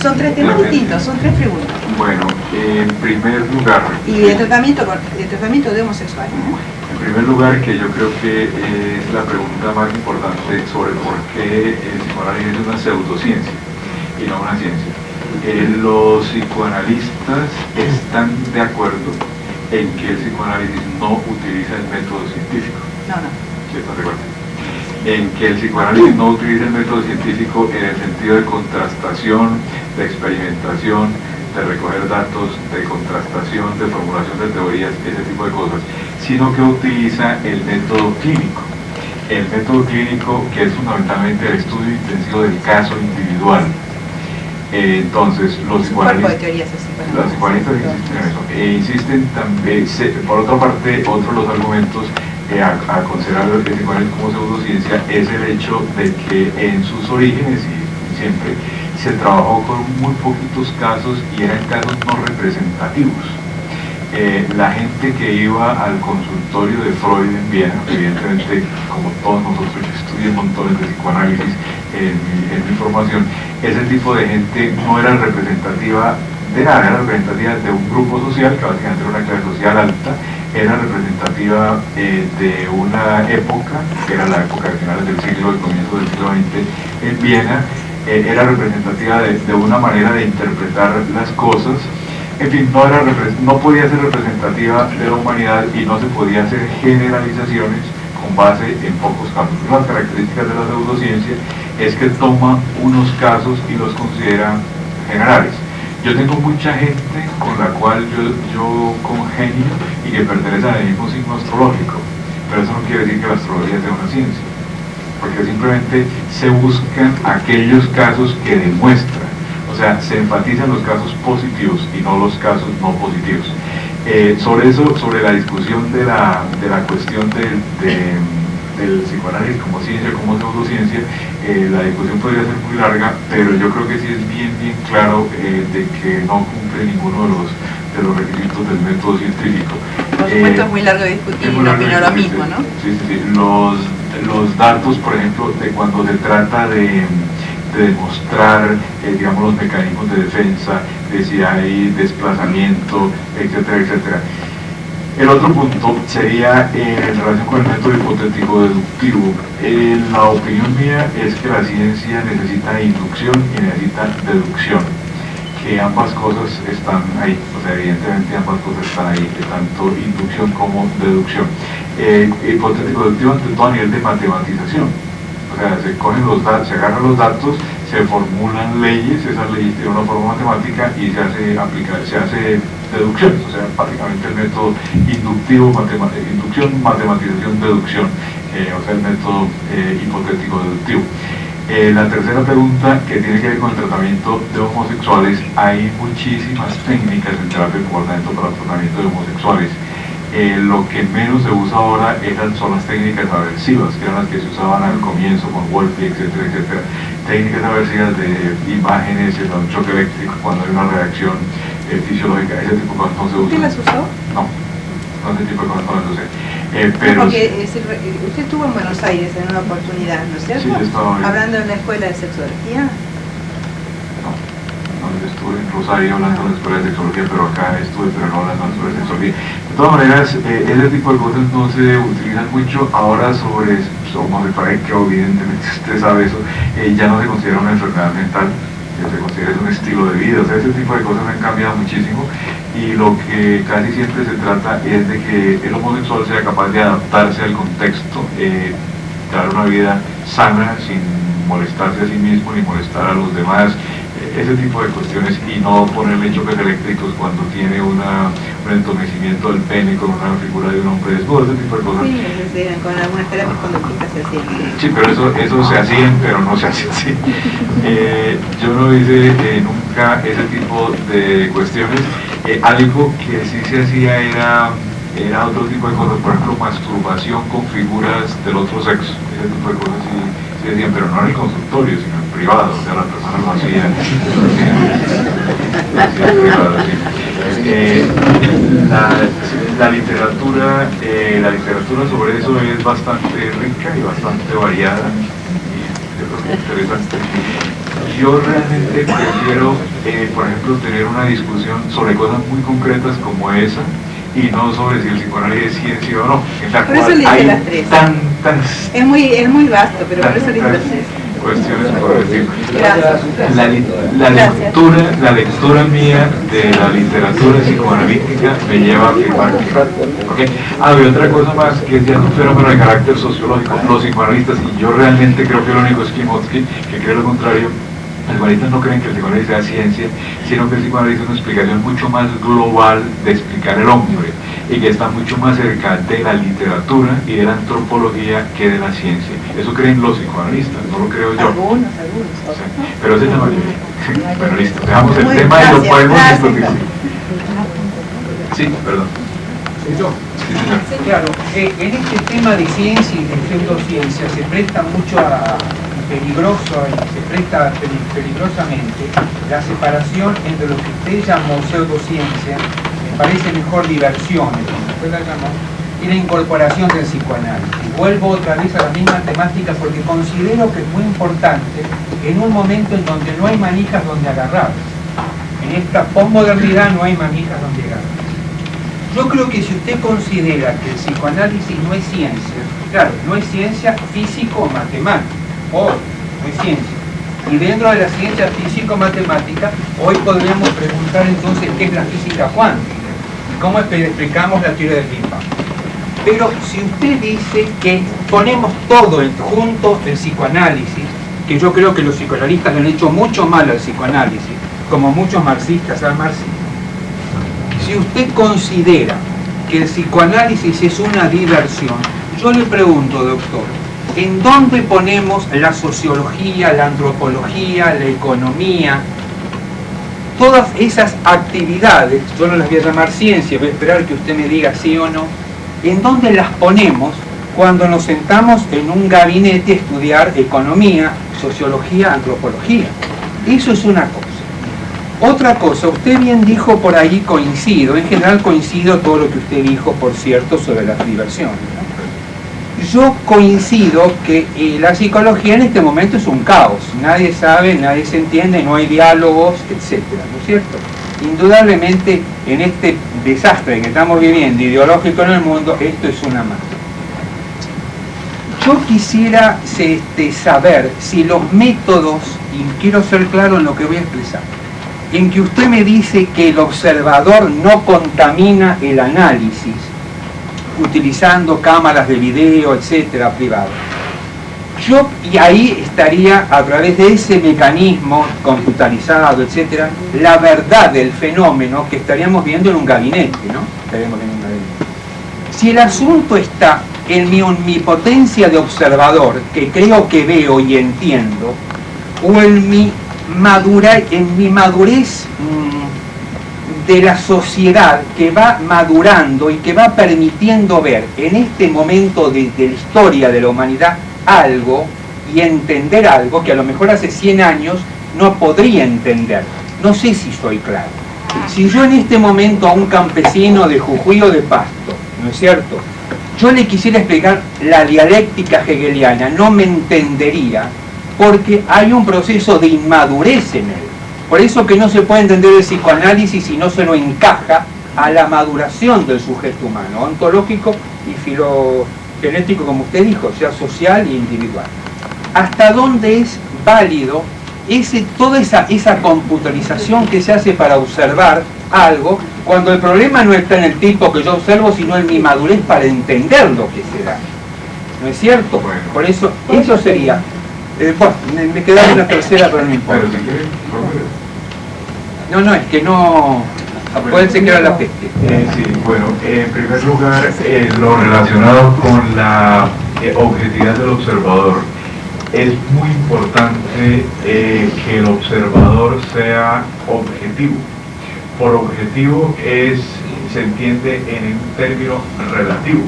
Son tres temas distintos, son tres preguntas. Bueno, en primer lugar... Y el tratamiento de homosexuales. En primer lugar, que yo creo que es la pregunta más importante sobre por qué el psicoanálisis es una pseudociencia y no una ciencia. Los psicoanalistas están de acuerdo en que el psicoanálisis no utiliza el método científico. No. ¿Sí están de acuerdo? En que el psicoanálisis no utiliza el método científico en el sentido de contrastación, de experimentación, de recoger datos, de contrastación, de formulación de teorías, ese tipo de cosas, sino que utiliza el método clínico. El método clínico, que es fundamentalmente el estudio intensivo del caso individual. Entonces, los psicoanalistas insisten en eso. Insisten también, por otra parte, otro de los argumentos a considerar el psicoanálisis como pseudociencia es el hecho de que en sus orígenes y siempre se trabajó con muy poquitos casos y eran casos no representativos. La gente que iba al consultorio de Freud en Viena, evidentemente como todos nosotros, yo estudié montones de psicoanálisis en mi formación, ese tipo de gente no era representativa de nada, era representativa de un grupo social, que básicamente era una clase social alta, era representativa de una época, que era la época de finales del siglo, el comienzo del siglo XX en Viena, era representativa de una manera de interpretar las cosas. En fin, no podía ser representativa de la humanidad y no se podía hacer generalizaciones con base en pocos casos. Una de las características de la pseudociencia es que toma unos casos y los considera generales. Yo tengo mucha gente con la cual yo congenio y que pertenece al mismo signo astrológico, pero eso no quiere decir que la astrología sea una ciencia, porque simplemente se buscan aquellos casos que demuestran, o sea, se enfatizan los casos positivos y no los casos no positivos. Sobre la discusión de la cuestión del psicoanálisis como ciencia, como pseudociencia, la discusión podría ser muy larga, pero yo creo que sí es bien claro de que no cumple ninguno de los requisitos del método científico. Por supuesto es muy largo de discutir y no opino lo mismo, ¿no? Sí. Los datos, por ejemplo, de cuando se trata de demostrar, digamos, los mecanismos de defensa, de si hay desplazamiento, etcétera, etcétera. El otro punto sería en relación con el método hipotético deductivo. La opinión mía es que la ciencia necesita inducción y necesita deducción, que ambas cosas están ahí, o sea, evidentemente ambas cosas están ahí, tanto inducción como deducción. Hipotético deductivo ante todo a nivel de matematización, o sea, se cogen los datos, se agarran los datos, se formulan leyes, esas leyes tienen una forma matemática y se hace deducción, o sea, prácticamente el método inductivo, inducción, matematización, deducción, o sea, el método hipotético deductivo. La tercera pregunta, que tiene que ver con el tratamiento de homosexuales, hay muchísimas técnicas en terapia de comportamiento para el tratamiento de homosexuales. Lo que menos se usa ahora son las técnicas aversivas, que eran las que se usaban al comienzo con Wolfe, etcétera, etcétera. Técnicas aversivas de imágenes, un choque eléctrico, cuando hay una reacción fisiológica, ese tipo de cosas no se usan. ¿Usted las usó? No, ese tipo de cosas no las usé. Pero porque usted estuvo en Buenos Aires en una oportunidad, ¿no es cierto? Sí, yo estaba ahí. Hablando en la escuela de sexología. No, estuve en Rosario hablando en la escuela de sexología, pero acá estuve, pero no hablando en la escuela de sexología. De todas maneras, ese tipo de cosas no se utilizan mucho. Ahora sobre homosexualidad, que evidentemente usted sabe eso, ya no se considera una enfermedad mental, ya se considera un estilo de vida. O sea, ese tipo de cosas han cambiado muchísimo, y lo que casi siempre se trata es de que el homosexual sea capaz de adaptarse al contexto, dar una vida sana sin molestarse a sí mismo ni molestar a los demás, ese tipo de cuestiones, y no ponerle choques eléctricos cuando tiene un entumecimiento del pene con una figura de un hombre desnudo, ese tipo de cosas. Sí, con algunas terapias conductistas se hacían. Sí, pero eso se hacían, pero no se hace así. Yo no hice nunca ese tipo de cuestiones. Algo que sí se hacía era otro tipo de cosas, por ejemplo, masturbación con figuras del otro sexo, ese tipo de cosas sí se hacían, pero no en el consultorio, sino en privado, o sea, la persona lo hacía en privado, sí. La literatura sobre eso es bastante rica y bastante variada, y yo creo que interesante. Yo realmente prefiero, por ejemplo, tener una discusión sobre cosas muy concretas como esa, y no sobre si el psicoanálisis es ciencia o no, en la por eso cual hay las tres. tantas Es muy vasto, pero por eso le las tres. cuestiones por decir. Gracias. La lectura mía de la literatura psicoanalítica me lleva a afirmar que, ¿okay? Y otra cosa más, que es ya un fenómeno de carácter sociológico. Los psicoanalistas, y yo realmente creo que el único es Klimovsky, que cree lo contrario, los psicoanalistas no creen que el psicoanálisis sea ciencia, sino que el psicoanálisis es una explicación mucho más global de explicar el hombre, y que está mucho más cerca de la literatura y de la antropología que de la ciencia. Eso creen los psicoanalistas, no lo creo yo. Algunos. Sí, pero esa es la mayoría. Bueno, listo, dejamos el Muy tema y lo gracias, podemos gracias. discutir. Sí, perdón. Yo. Sí, señor. Claro, en este tema de ciencia y de pseudociencia se presta mucho se presta peligrosamente la separación entre lo que usted llamó pseudociencia, me parece mejor diversión, como usted la llamó, y la incorporación del psicoanálisis. Vuelvo otra vez a la misma temática porque considero que es muy importante en un momento en donde no hay manijas donde agarrar. En esta posmodernidad no hay manijas donde agarrar. Yo creo que si usted considera que el psicoanálisis no es ciencia, claro, no es ciencia físico-matemática, hoy no es ciencia. Y dentro de la ciencia físico-matemática, hoy podríamos preguntar entonces qué es la física cuántica, cómo explicamos la teoría del Big Bang. Pero si usted dice que ponemos todo junto el psicoanálisis, que yo creo que los psicoanalistas le han hecho mucho mal al psicoanálisis, como muchos marxistas al marxismo, si usted considera que el psicoanálisis es una diversión, yo le pregunto, doctor, ¿en dónde ponemos la sociología, la antropología, la economía? Todas esas actividades, yo no las voy a llamar ciencia, voy a esperar que usted me diga sí o no, ¿en dónde las ponemos cuando nos sentamos en un gabinete a estudiar economía, sociología, antropología? Eso es una cosa. Otra cosa, usted bien dijo por ahí, coincido, en general coincido todo lo que usted dijo, por cierto, sobre las diversiones, ¿no? Yo coincido que la psicología en este momento es un caos, nadie sabe, nadie se entiende, no hay diálogos, etcétera, ¿no es cierto? indudablemente en este desastre que estamos viviendo, ideológico en el mundo, esto es una más. Yo quisiera saber si los métodos, y quiero ser claro en lo que voy a expresar, en que usted me dice que el observador no contamina el análisis, utilizando cámaras de video, etcétera, privadas. Y ahí estaría, a través de ese mecanismo computarizado, etcétera, la verdad del fenómeno que estaríamos viendo en un gabinete, ¿no? Estaríamos viendo en un gabinete. Si el asunto está en mi omnipotencia de observador, que creo que veo y entiendo, o en mi madurez de la sociedad que va madurando y que va permitiendo ver en este momento de la historia de la humanidad algo y entender algo que a lo mejor hace 100 años no podría entender. No sé si soy claro. Si yo en este momento a un campesino de Jujuy o de Pasto, ¿no es cierto?, yo le quisiera explicar la dialéctica hegeliana, no me entendería, porque hay un proceso de inmadurez en él. Por eso que no se puede entender el psicoanálisis si no se lo encaja a la maduración del sujeto humano, ontológico y filogenético, como usted dijo, sea social e individual. ¿Hasta dónde es válido toda esa computarización que se hace para observar algo, cuando el problema no está en el tipo que yo observo, sino en mi madurez para entender lo que se da? ¿No es cierto? Bueno. Por eso sería... bueno, me quedaba una tercera, pero no importa. Pero si quieren, No, es que no... Pueden ser que era la peste. sí, bueno, en primer lugar, lo relacionado con la objetividad del observador. Es muy importante que el observador sea objetivo. Por objetivo se entiende en un término relativo,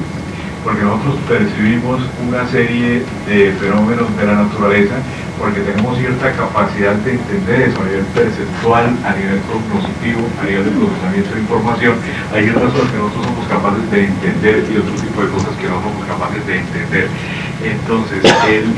porque nosotros percibimos una serie de fenómenos de la naturaleza porque tenemos cierta capacidad de entender eso a nivel perceptual, a nivel cognoscitivo, a nivel de procesamiento de información. Hay ciertas cosas que nosotros somos capaces de entender y otro tipo de cosas que no somos capaces de entender. Entonces,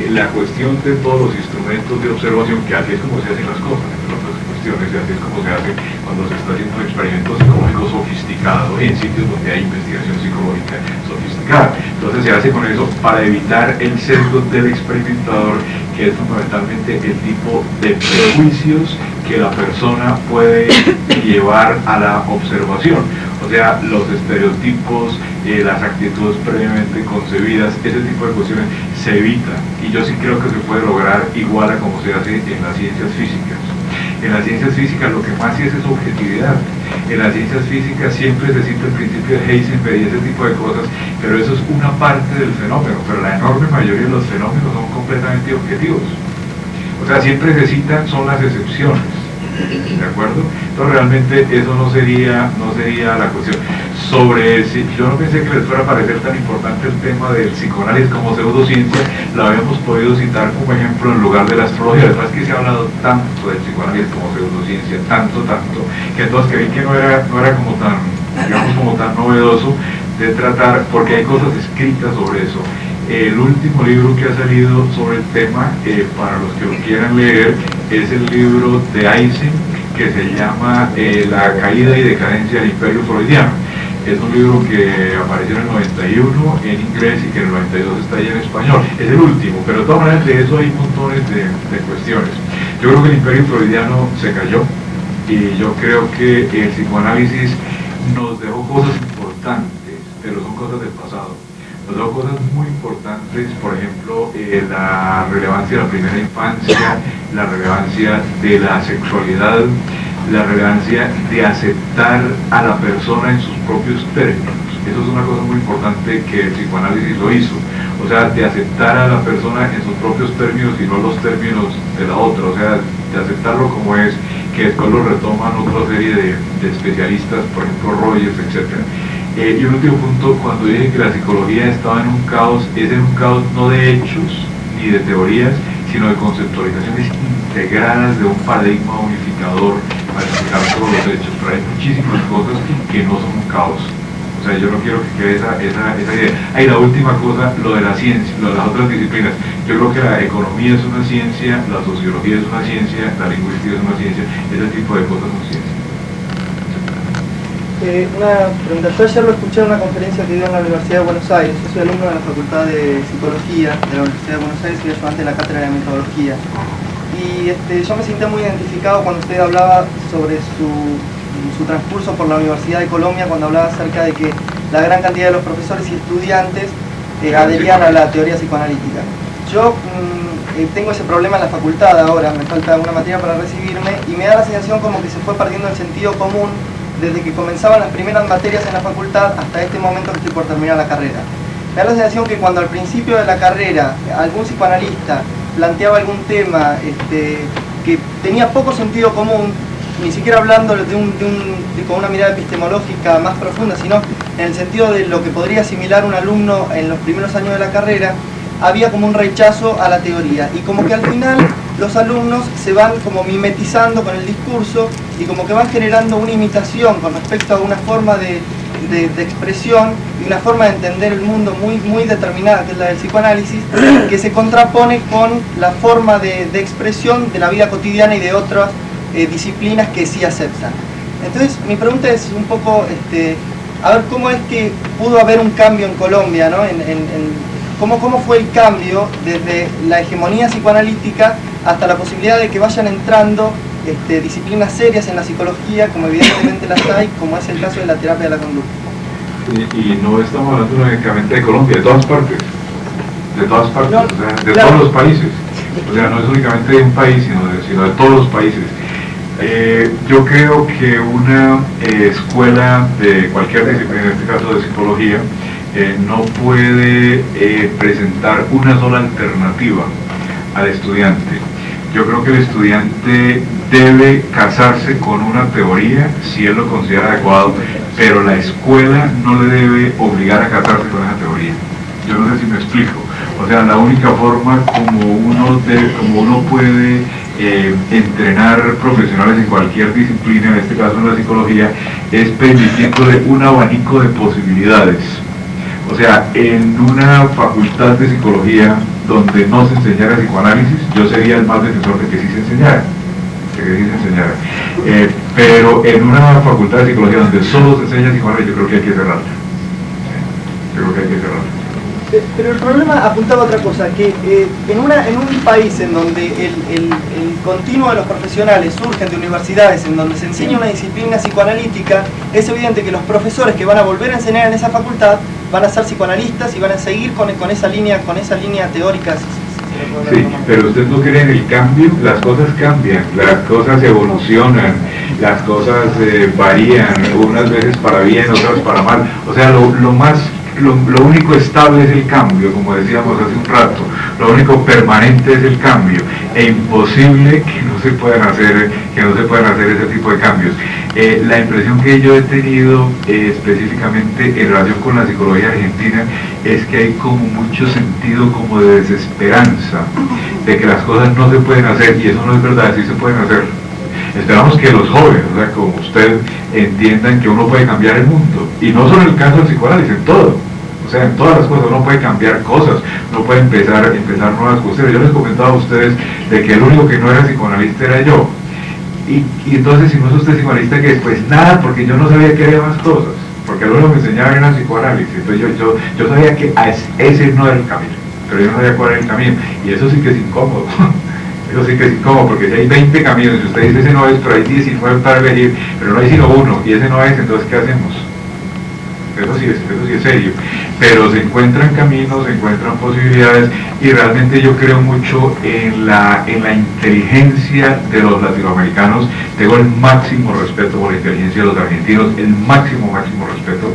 la cuestión de todos los instrumentos de observación, que así es como se hacen las cosas, entre otras cuestiones, y así es como se hace cuando se está haciendo un experimento psicológico sofisticado en sitios donde hay investigación psicológica sofisticada. Entonces se hace con eso para evitar el sesgo del experimentador, que es fundamentalmente el tipo de prejuicios que la persona puede llevar a la observación. O sea, los estereotipos, las actitudes previamente concebidas, ese tipo de cuestiones se evitan. Y yo sí creo que se puede lograr igual a como se hace en las ciencias físicas. En las ciencias físicas lo que más sí es objetividad. En las ciencias físicas siempre se cita el principio de Heisenberg y ese tipo de cosas, pero eso es una parte del fenómeno, pero la enorme mayoría de los fenómenos son completamente objetivos. O sea, siempre se citan, son las excepciones. ¿De acuerdo? Entonces realmente eso no sería la cuestión. Yo no pensé que les fuera a parecer tan importante el tema del psicoanálisis como pseudociencia, la habíamos podido citar como ejemplo en lugar de la astrología. Además que se ha hablado tanto del psicoanálisis como pseudociencia, tanto, que entonces creí que no era como tan novedoso de tratar, porque hay cosas escritas sobre eso. El último libro que ha salido sobre el tema, para los que lo quieran leer, es el libro de Eysenck, que se llama La caída y decadencia del imperio freudiano. Es un libro que apareció en el 91 en inglés y que en el 92 está ya en español. Es el último, pero de todas maneras de eso hay montones de cuestiones. Yo creo que el imperio freudiano se cayó y yo creo que el psicoanálisis nos dejó cosas importantes, pero son cosas del pasado. Nos dejó cosas muy importantes, por ejemplo, la relevancia de la primera infancia, la relevancia de la sexualidad, la relevancia de aceptar a la persona en sus propios términos. Eso es una cosa muy importante que el psicoanálisis lo hizo. O sea, de aceptar a la persona en sus propios términos y no los términos de la otra. O sea, de aceptarlo como es, que después lo retoman otra serie de especialistas, por ejemplo Rogers, etc. Y un último punto, cuando dije que la psicología estaba en un caos, es en un caos no de hechos ni de teorías, sino de conceptualizaciones integradas de un paradigma unificador para explicar todos los hechos. Pero hay muchísimas cosas que no son un caos. O sea, yo no quiero que quede esa idea. Y la última cosa, lo de la ciencia, lo de las otras disciplinas. Yo creo que la economía es una ciencia, la sociología es una ciencia, la lingüística es una ciencia, ese tipo de cosas son ciencias. Una pregunta. Yo ayer lo escuché en una conferencia que dio en la Universidad de Buenos Aires. Yo soy alumno de la Facultad de Psicología de la Universidad de Buenos Aires y soy ayudante de la Cátedra de Metodología. Y yo me sentí muy identificado cuando usted hablaba sobre su transcurso por la Universidad de Colombia, cuando hablaba acerca de que la gran cantidad de los profesores y estudiantes adherían a la teoría psicoanalítica. Yo tengo ese problema en la facultad ahora, me falta una materia para recibirme y me da la sensación como que se fue perdiendo el sentido común desde que comenzaban las primeras materias en la facultad hasta este momento que estoy por terminar la carrera. Me da la sensación que cuando al principio de la carrera algún psicoanalista planteaba algún tema que tenía poco sentido común, ni siquiera hablando con una mirada epistemológica más profunda, sino en el sentido de lo que podría asimilar un alumno en los primeros años de la carrera, había como un rechazo a la teoría y como que al final los alumnos se van como mimetizando con el discurso y como que van generando una imitación con respecto a una forma de expresión y una forma de entender el mundo muy determinada, que es la del psicoanálisis, que se contrapone con la forma de expresión de la vida cotidiana y de otras disciplinas que sí aceptan. Entonces mi pregunta es un poco, a ver cómo es que pudo haber un cambio en Colombia, ¿no? ¿Cómo fue el cambio desde la hegemonía psicoanalítica hasta la posibilidad de que vayan entrando disciplinas serias en la psicología, como evidentemente las hay, como es el caso de la terapia de la conducta? Y no estamos hablando únicamente de Colombia, de todas partes, no, o sea, de claro, todos los países. O sea, no es únicamente de un país, sino de todos los países. Yo creo que una escuela de cualquier disciplina, en este caso de psicología, no puede presentar una sola alternativa al estudiante. Yo creo que el estudiante debe casarse con una teoría si él lo considera adecuado, pero la escuela no le debe obligar a casarse con esa teoría. Yo no sé si me explico. O sea, la única forma como uno puede entrenar profesionales en cualquier disciplina, en este caso en la psicología, es permitiéndole un abanico de posibilidades. O sea, en una facultad de psicología donde no se enseñara psicoanálisis, yo sería el más defensor de que sí se enseñara. Pero en una facultad de psicología donde solo se enseña psicoanálisis, yo creo que hay que cerrarla. Pero el problema apuntaba a otra cosa, que en un país en donde el continuo de los profesionales surgen de universidades en donde se enseña una disciplina psicoanalítica, es evidente que los profesores que van a volver a enseñar en esa facultad van a ser psicoanalistas y van a seguir con esa línea teórica. Sí, pero usted no cree en el cambio, las cosas cambian, las cosas evolucionan, las cosas varían, unas veces para bien, otras para mal. O sea, lo único estable es el cambio, como decíamos hace un rato, lo único permanente es el cambio, e imposible que no se puedan hacer ese tipo de cambios. La impresión que yo he tenido específicamente en relación con la psicología argentina es que hay como mucho sentido como de desesperanza, de que las cosas no se pueden hacer, y eso no es verdad, sí se pueden hacer. Esperamos que los jóvenes, o sea, como usted, entiendan que uno puede cambiar el mundo, y no solo en el caso del psicoanálisis, en todo. O sea, en todas las cosas uno puede cambiar cosas, uno puede empezar nuevas cosas. Yo les comentaba a ustedes de que el único que no era psicoanalista era yo. Y entonces, si no es usted psicoanalista, ¿qué es? Pues nada, porque yo no sabía que había más cosas, porque lo único que me enseñaban era psicoanálisis. Entonces yo sabía que ese no era el camino, pero yo no sabía cuál era el camino, y eso sí que es incómodo. Eso sí que es incómodo, porque si hay 20 caminos y usted dice ese no es, pero hay 19 para elegir, pero no hay sino uno, y ese no es, entonces ¿qué hacemos? Eso sí es serio, pero se encuentran caminos, se encuentran posibilidades, y realmente yo creo mucho en la inteligencia de los latinoamericanos. Tengo el máximo respeto por la inteligencia de los argentinos, el máximo respeto.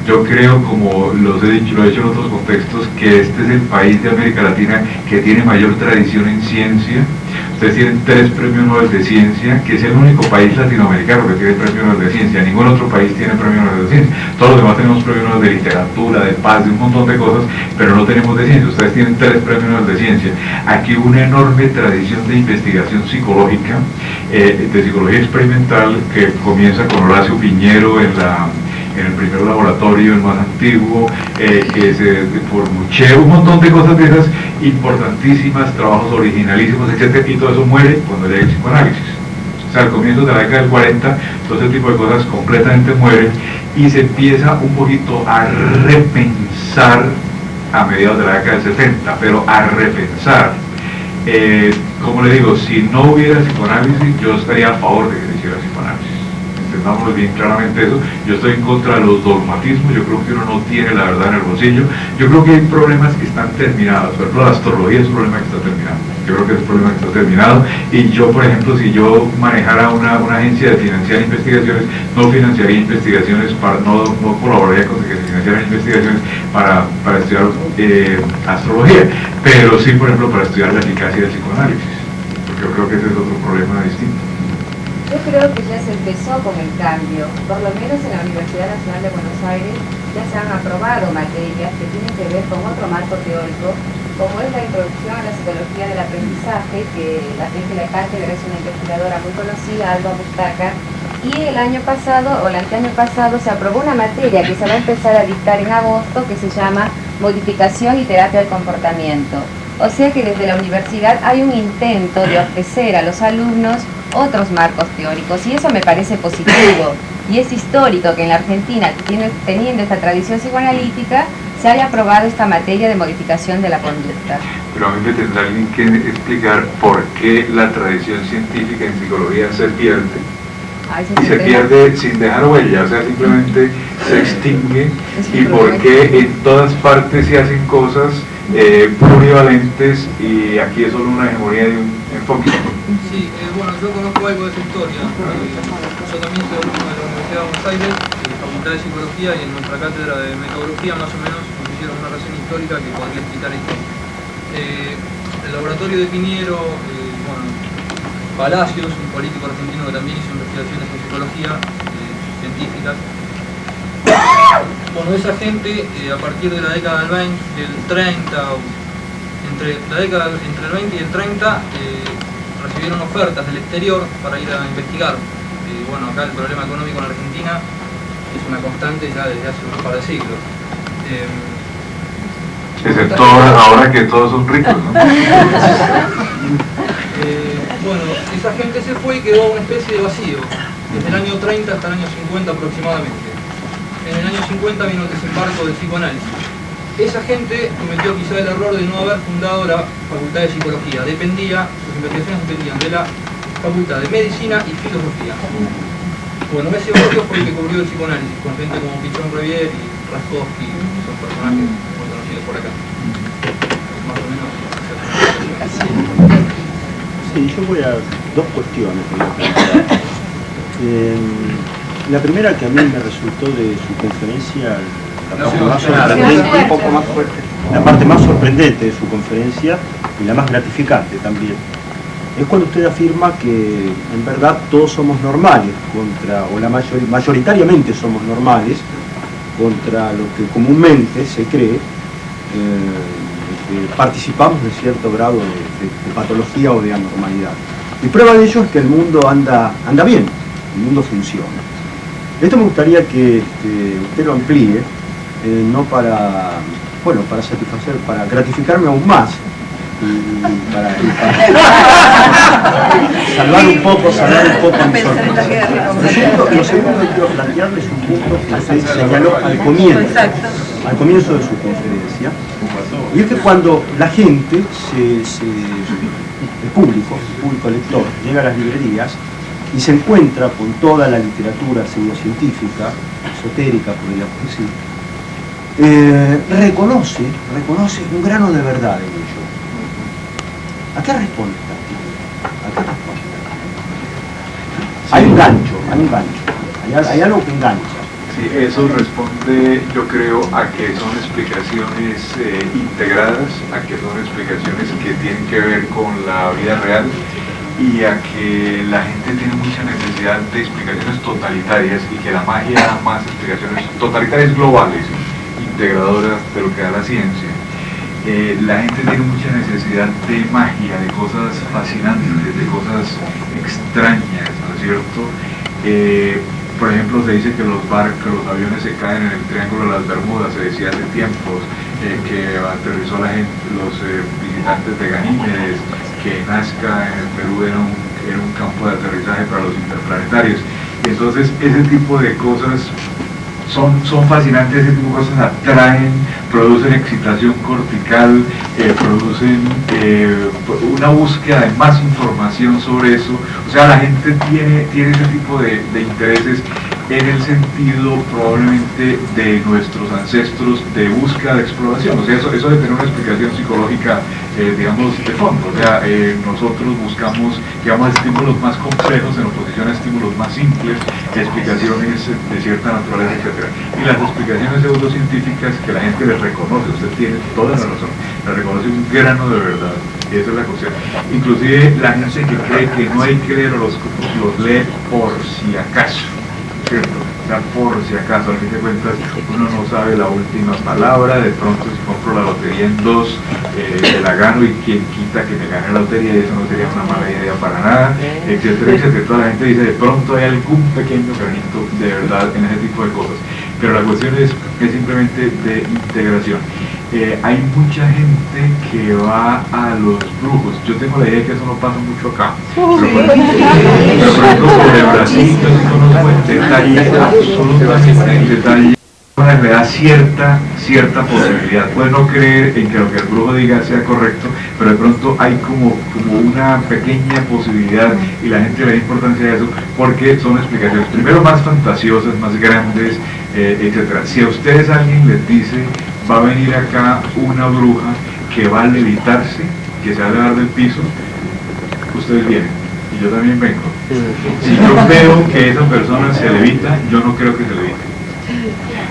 Yo creo, como lo he dicho en otros contextos, que este es el país de América Latina que tiene mayor tradición en ciencia. Ustedes tienen 3 premios Nobel de Ciencia, que es el único país latinoamericano que tiene premio Nobel de Ciencia. Ningún otro país tiene premio Nobel de Ciencia. Todos los demás tenemos premios Nobel de Literatura, de Paz, de un montón de cosas, pero no tenemos de Ciencia. Ustedes tienen 3 premios Nobel de Ciencia. Aquí hubo una enorme tradición de investigación psicológica, de psicología experimental, que comienza con Horacio Piñero en el primer laboratorio, el más antiguo, que por Muche, un montón de cosas de esas importantísimas, trabajos originalísimos, etc. Y todo eso muere cuando llega el psicoanálisis. O sea, al comienzo de la década del 40, todo ese tipo de cosas completamente mueren y se empieza un poquito a repensar a mediados de la década del 70, pero a repensar. Como le digo, si no hubiera psicoanálisis, yo estaría a favor de que se hiciera psicoanálisis. Entendámoslo bien claramente eso. Yo estoy en contra de los dogmatismos, yo creo que uno no tiene la verdad en el bolsillo. Yo creo que hay problemas que están terminados, por ejemplo la astrología es un problema que está terminado. Yo creo que es un problema que está terminado y yo, por ejemplo, si yo manejara una agencia de financiar investigaciones, no financiaría investigaciones, no colaboraría con que se financiaran investigaciones para estudiar astrología, pero sí, por ejemplo, para estudiar la eficacia del psicoanálisis, porque yo creo que ese es otro problema distinto. Yo creo que ya se empezó con el cambio, por lo menos en la Universidad Nacional de Buenos Aires ya se han aprobado materias que tienen que ver con otro marco teórico, como es la introducción a la psicología del aprendizaje, que la Angela Kanteler es una investigadora muy conocida, Alba Bustaca, y el año pasado, o el anteaño pasado, se aprobó una materia que se va a empezar a dictar en agosto, que se llama Modificación y Terapia del Comportamiento. O sea que desde la universidad hay un intento de ofrecer a los alumnos otros marcos teóricos, y eso me parece positivo. Y es histórico que en la Argentina, teniendo esta tradición psicoanalítica, se haya aprobado esta materia de modificación de la conducta. Pero a mí me tendrá alguien que explicar por qué la tradición científica en psicología se pierde. Y se pierde sin dejar huella, o sea, simplemente se extingue, y por qué en todas partes se hacen cosas plurivalentes y aquí es solo una hegemonía de un enfoque. Sí, bueno, yo conozco algo de esa historia. Yo también soy alumno de la Universidad de Buenos Aires, de la Facultad de Psicología, y en nuestra cátedra de metodología más o menos nos hicieron una reseña histórica que podría explicar esto. El laboratorio de Piñero, bueno, Palacios, un político argentino que también hizo investigaciones en psicología científicas. Bueno, esa gente a partir de la década del 30, entre el 20 y el 30, recibieron ofertas del exterior para ir a investigar. Bueno, acá el problema económico en Argentina es una constante ya desde hace un par de siglos. Excepto ahora que todos son ricos, ¿no? Bueno, esa gente se fue y quedó una especie de vacío, desde el año 30 hasta el año 50 aproximadamente. En el año 50 vino el desembarco del psicoanálisis. Esa gente cometió quizá el error de no haber fundado la Facultad de Psicología. Sus investigaciones dependían de la Facultad de Medicina y Filosofía. Bueno, ese barrio fue el que cubrió el psicoanálisis, con gente como Pichón Revier y Raskowski, que son personajes muy conocidos por acá. Más o menos. Sí, yo voy a dos cuestiones. La primera, que a mí me resultó de su conferencia la parte más sorprendente de su conferencia y la más gratificante también, es cuando usted afirma que en verdad todos somos normales, mayoritariamente somos normales, contra lo que comúnmente se cree, que participamos de cierto grado de patología o de anormalidad. Y prueba de ello es que el mundo anda bien, el mundo funciona. Esto me gustaría que usted lo amplíe, no para satisfacer, para gratificarme aún más, y para salvar un poco mi sorpresa. Lo segundo que quiero plantearles es un punto que usted señaló al comienzo de su conferencia, y es que cuando la gente, el público lector, llega a las librerías y se encuentra con toda la literatura pseudocientífica, esotérica, podríamos decir, reconoce un grano de verdad en ello. ¿A qué responde esta actividad? Hay un gancho, hay algo que engancha. Sí, eso responde, yo creo, a que son explicaciones integradas, a que son explicaciones que tienen que ver con la vida real, y a que la gente tiene mucha necesidad de explicaciones totalitarias, y que la magia da más explicaciones totalitarias globales, integradoras de lo que da la ciencia. La gente tiene mucha necesidad de magia, de cosas fascinantes, de cosas extrañas, ¿no es cierto? Por ejemplo, se dice que los aviones se caen en el Triángulo de las Bermudas, se decía hace tiempos, que aterrizó los visitantes de Ganímedes, que Nazca en el Perú era un en un campo de aterrizaje para los interplanetarios. Y entonces ese tipo de cosas son fascinantes, ese tipo de cosas atraen, producen excitación cortical, producen una búsqueda de más información sobre eso. O sea, la gente tiene ese tipo de intereses en el sentido probablemente de nuestros ancestros de búsqueda de exploración. O sea, eso debe tener una explicación psicológica, digamos, de fondo. O sea, nosotros buscamos, digamos, estímulos más complejos en oposición a estímulos más simples, explicaciones de cierta naturaleza, etc. Y las explicaciones pseudocientíficas que la gente les reconoce, usted tiene toda la razón, le reconoce un grano de verdad. Y esa es la cuestión. Inclusive la gente que cree que no hay que leer, los lee por si acaso. ¿Cierto? O sea, por si acaso, al fin de cuentas, uno no sabe la última palabra, de pronto si compro la lotería en 2, me la gano y quien quita que me gane la lotería, y eso no sería una mala idea para nada, etcétera, etcétera. Toda la gente dice, de pronto hay algún pequeño granito de verdad en ese tipo de cosas. Pero la cuestión es simplemente de integración. Hay mucha gente que va a los brujos. Yo tengo la idea que eso no pasa mucho acá. Pero por ejemplo, sobre Brasil, yo sí conozco en detalle, absolutamente en detalle, le da cierta posibilidad. Puede no creer en que lo que el brujo diga sea correcto, pero de pronto hay como una pequeña posibilidad y la gente le da importancia a eso porque son explicaciones, primero, más fantasiosas, más grandes, etcétera. Si a ustedes alguien les dice, va a venir acá una bruja que va a levitarse, que se va a elevar del piso, ustedes vienen y yo también vengo. Si yo veo que esa persona se levita, yo no creo que se levite.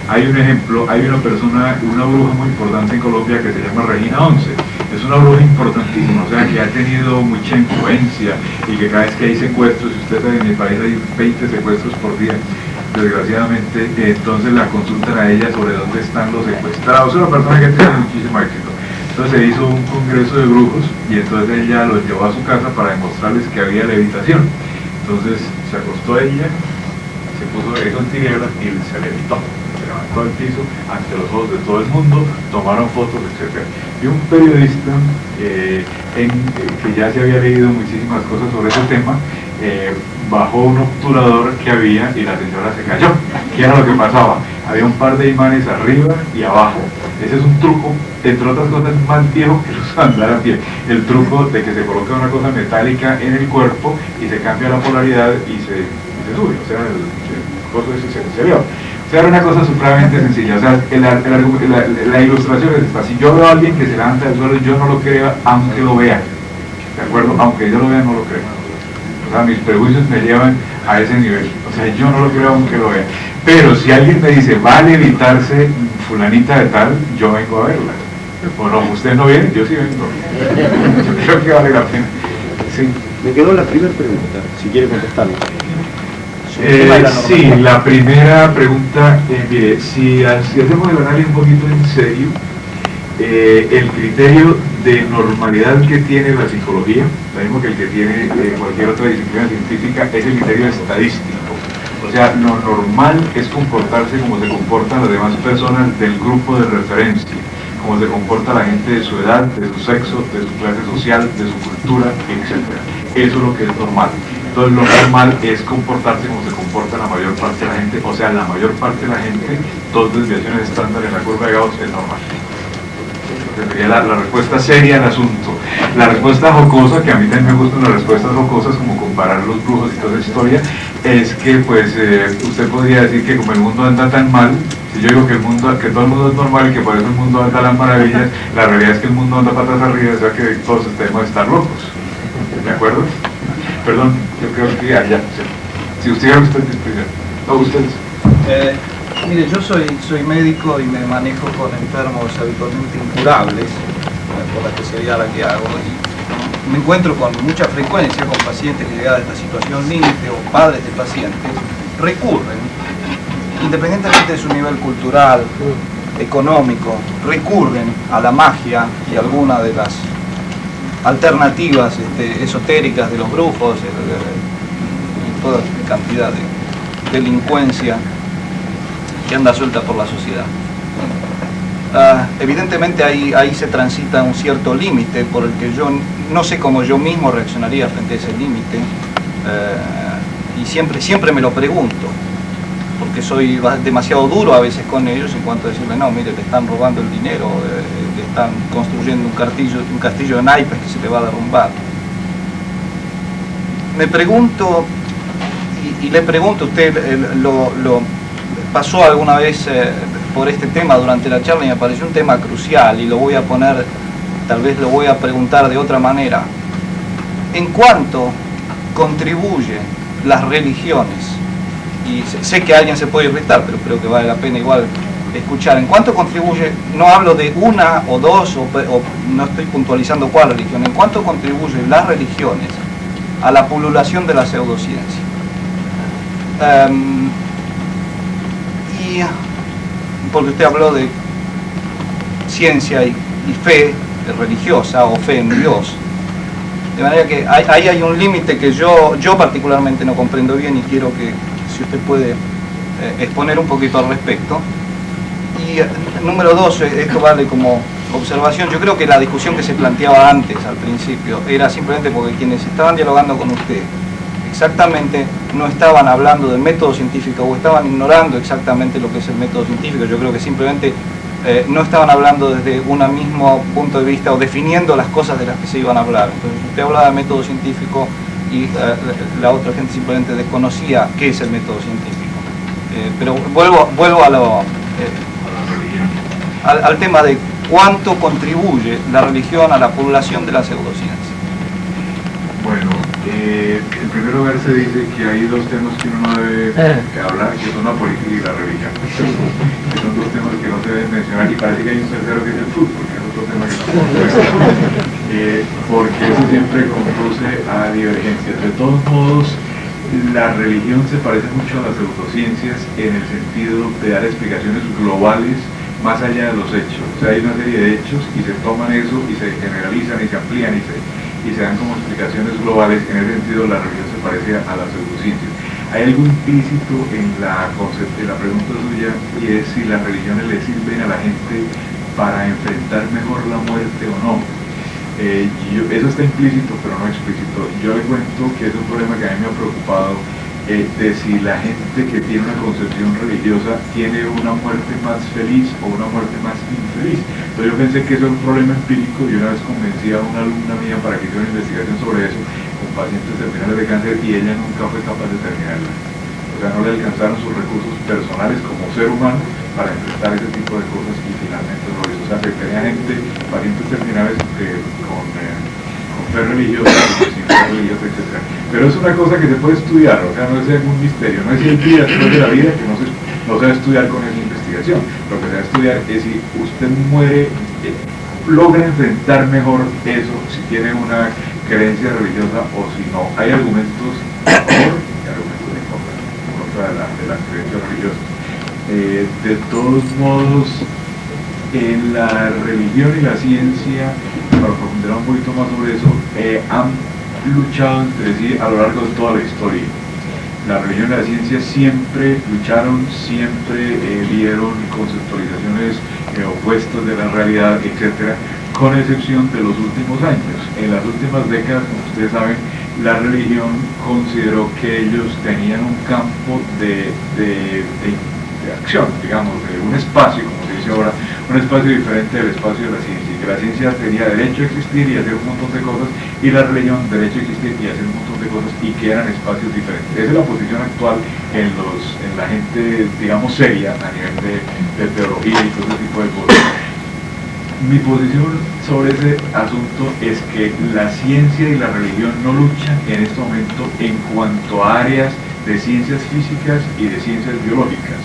Hay un ejemplo, hay una bruja muy importante en Colombia que se llama Regina 11. Es una bruja importantísima, o sea, que ha tenido mucha influencia y que cada vez que hay secuestros, si usted sabe, en mi país hay 20 secuestros por día, desgraciadamente, entonces la consultan a ella sobre dónde están los secuestrados. Es una persona que tiene muchísimo éxito. Entonces se hizo un congreso de brujos y entonces ella los llevó a su casa para demostrarles que había levitación. Entonces se acostó ella, se puso eso en tinieblas y se levitó. Se levantó al piso ante los ojos de todo el mundo, tomaron fotos, etc. Y un periodista que ya se había leído muchísimas cosas sobre ese tema, bajó un obturador que había y la señora se cayó. ¿Qué era lo que pasaba? Había un par de imanes arriba y abajo. Ese es un truco, entre otras cosas, más viejo que los andar a pie. El truco de que se coloca una cosa metálica en el cuerpo y se cambia la polaridad y se sube. O sea, el coso ese se vio. O sea, era una cosa supremamente sencilla. O sea, la ilustración es esta. Si yo veo a alguien que se levanta del suelo, yo no lo creo aunque lo vea. ¿De acuerdo? Aunque yo lo vea, no lo creo. O sea, mis prejuicios me llevan a ese nivel. O sea, yo no lo creo aunque lo vea. Pero si alguien me dice, va a levitarse fulanita de tal, yo vengo a verla. Bueno, usted no viene, yo sí vengo. Yo creo que vale la pena. Sí. Me quedó la primera pregunta, si quiere contestarla. Sí, la primera pregunta, mire, si hacemos el análisis un poquito en serio, el criterio de normalidad que tiene la psicología, lo mismo que el que tiene cualquier otra disciplina científica, es el criterio estadístico. O sea, lo normal es comportarse como se comportan las demás personas del grupo de referencia, como se comporta la gente de su edad, de su sexo, de su clase social, de su cultura, etc. Eso es lo que es normal. Entonces lo normal es comportarse como se comporta la mayor parte de la gente, o sea, la mayor parte de la gente, 2 desviaciones estándar en la curva de Gauss es normal. Sería la respuesta seria al asunto. La respuesta jocosa, que a mí también me gustan las respuestas jocosas, como comparar los brujos y toda esa historia, es que pues usted podría decir que como el mundo anda tan mal, si yo digo que todo el mundo es normal y que por eso el mundo anda a las maravillas, la realidad es que el mundo anda patas arriba, o sea que todos debemos estar locos. ¿De acuerdo? Perdón, yo creo que ya. Si usted ya usted no, ustedes. Mire, yo soy médico y me manejo con enfermos habitualmente incurables, por la especialidad a la que hago, y me encuentro con mucha frecuencia con pacientes que llegan a esta situación límite o padres de pacientes, recurren, independientemente de su nivel cultural, económico, recurren a la magia y alguna de las alternativas esotéricas de los brujos y toda cantidad de delincuencia que anda suelta por la sociedad. Evidentemente ahí se transita un cierto límite por el que yo no sé cómo yo mismo reaccionaría frente a ese límite, y siempre me lo pregunto, porque soy demasiado duro a veces con ellos en cuanto a decirle, no, mire, le están robando el dinero, le están construyendo un castillo de naipes que se le va a derrumbar. Me pregunto, y le pregunto a usted, lo pasó alguna vez por este tema durante la charla y me pareció un tema crucial, y lo voy a poner, tal vez lo voy a preguntar de otra manera. ¿En cuánto contribuye las religiones? Y sé que alguien se puede irritar, pero creo que vale la pena igual escuchar. ¿En cuánto contribuye? No hablo de una o dos, o no estoy puntualizando cuál religión. ¿En cuánto contribuyen las religiones a la pululación de la pseudociencia? Y porque usted habló de ciencia y fe religiosa o fe en Dios. De manera que ahí hay un límite que yo particularmente no comprendo bien, y quiero que, si usted puede, exponer un poquito al respecto. Y número dos, esto vale como observación, yo creo que la discusión que se planteaba antes, al principio, era simplemente porque quienes estaban dialogando con usted exactamente no estaban hablando del método científico, o estaban ignorando exactamente lo que es el método científico. Yo creo que simplemente no estaban hablando desde un mismo punto de vista, o definiendo las cosas de las que se iban a hablar. Entonces usted hablaba de método científico y la otra gente simplemente desconocía qué es el método científico. Pero vuelvo al tema de cuánto contribuye la religión a la población de la pseudociencia. Bueno, en primer lugar se dice que hay dos temas que uno no debe hablar, que son la política y la religión. Que son dos temas que no se deben mencionar, y parece que hay un tercero que es el fútbol, que es otro tema que no se puede porque eso siempre conduce a divergencias. De todos modos, la religión se parece mucho a las pseudociencias en el sentido de dar explicaciones globales más allá de los hechos. O sea, hay una serie de hechos y se toman eso y se generalizan y se amplían y se dan como explicaciones globales. En ese sentido, la religión se parece a las pseudociencias. Hay algo implícito en la pregunta suya, y es si las religiones le sirven a la gente para enfrentar mejor la muerte o no. Eso está implícito, pero no explícito. Yo le cuento que es un problema que a mí me ha preocupado, de si la gente que tiene una concepción religiosa tiene una muerte más feliz o una muerte más infeliz. Entonces yo pensé que eso era un problema empírico, y una vez convencí a una alumna mía para que hiciera una investigación sobre eso, con pacientes terminales de cáncer, y ella nunca fue capaz de terminarla. O sea, no le alcanzaron sus recursos personales como ser humano para enfrentar ese tipo de cosas, y finalmente lo hizo. O sea, que tenía gente, pacientes terminales con fe religiosa, sin fe religiosa, etc. Pero es una cosa que se puede estudiar, o sea, no es algún misterio, no es el día después de la vida que no se va a estudiar con esa investigación. Lo que se va a estudiar es si usted muere, logra enfrentar mejor eso, si tiene una creencia religiosa o si no. Hay argumentos a favor y argumentos en contra de la creencia religiosa. De todos modos, en la religión y la ciencia, para profundizar un poquito más sobre eso, han luchado entre sí a lo largo de toda la historia. La religión y la ciencia siempre lucharon, siempre dieron conceptualizaciones opuestas de la realidad, etc., con excepción de los últimos años. En las últimas décadas, como ustedes saben, la religión consideró que ellos tenían un campo de acción, digamos, de un espacio, como se dice ahora, un espacio diferente del espacio de la ciencia, y que la ciencia tenía derecho a existir y a hacer un montón de cosas, y la religión derecho a existir y a hacer un montón de cosas, y que eran espacios diferentes. Esa es la posición actual en la gente, digamos, seria a nivel de teología y todo ese tipo de cosas. Mi posición sobre ese asunto es que la ciencia y la religión no luchan en este momento en cuanto a áreas de ciencias físicas y de ciencias biológicas.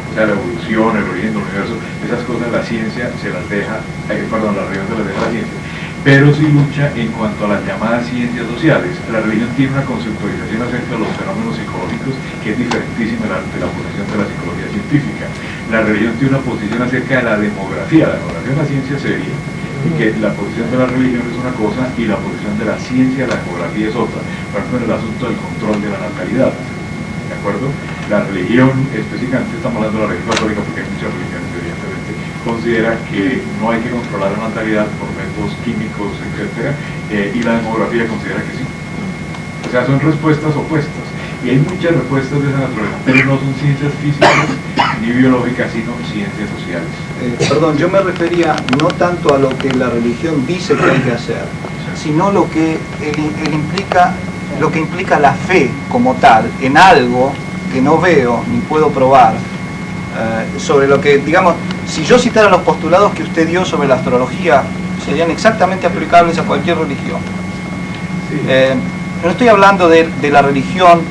O sea, la evolución, el origen del universo, esas cosas la ciencia se las deja, la religión se las deja a la ciencia. Pero sí lucha en cuanto a las llamadas ciencias sociales. La religión tiene una conceptualización acerca de los fenómenos psicológicos que es diferentísima de la posición de la psicología científica. La religión tiene una posición acerca de la demografía. La demografía es una ciencia seria, y que la posición de la religión es una cosa y la posición de la ciencia, la demografía, es otra. Por ejemplo, en el asunto del control de la natalidad. ¿De acuerdo? La religión, específicamente estamos hablando de la religión católica porque hay muchas religiones, evidentemente, considera que no hay que controlar la natalidad por métodos químicos, etc. Y la demografía considera que sí. O sea, son respuestas opuestas. Y hay muchas respuestas de esa naturaleza, pero no son ciencias físicas ni biológicas, sino ciencias sociales. Perdón, yo me refería no tanto a lo que la religión dice que hay que hacer, sino lo que lo que implica la fe como tal, en algo que no veo ni puedo probar, sobre lo que, digamos, si yo citara los postulados que usted dio sobre la astrología, serían exactamente aplicables a cualquier religión. Sí. No estoy hablando de la religión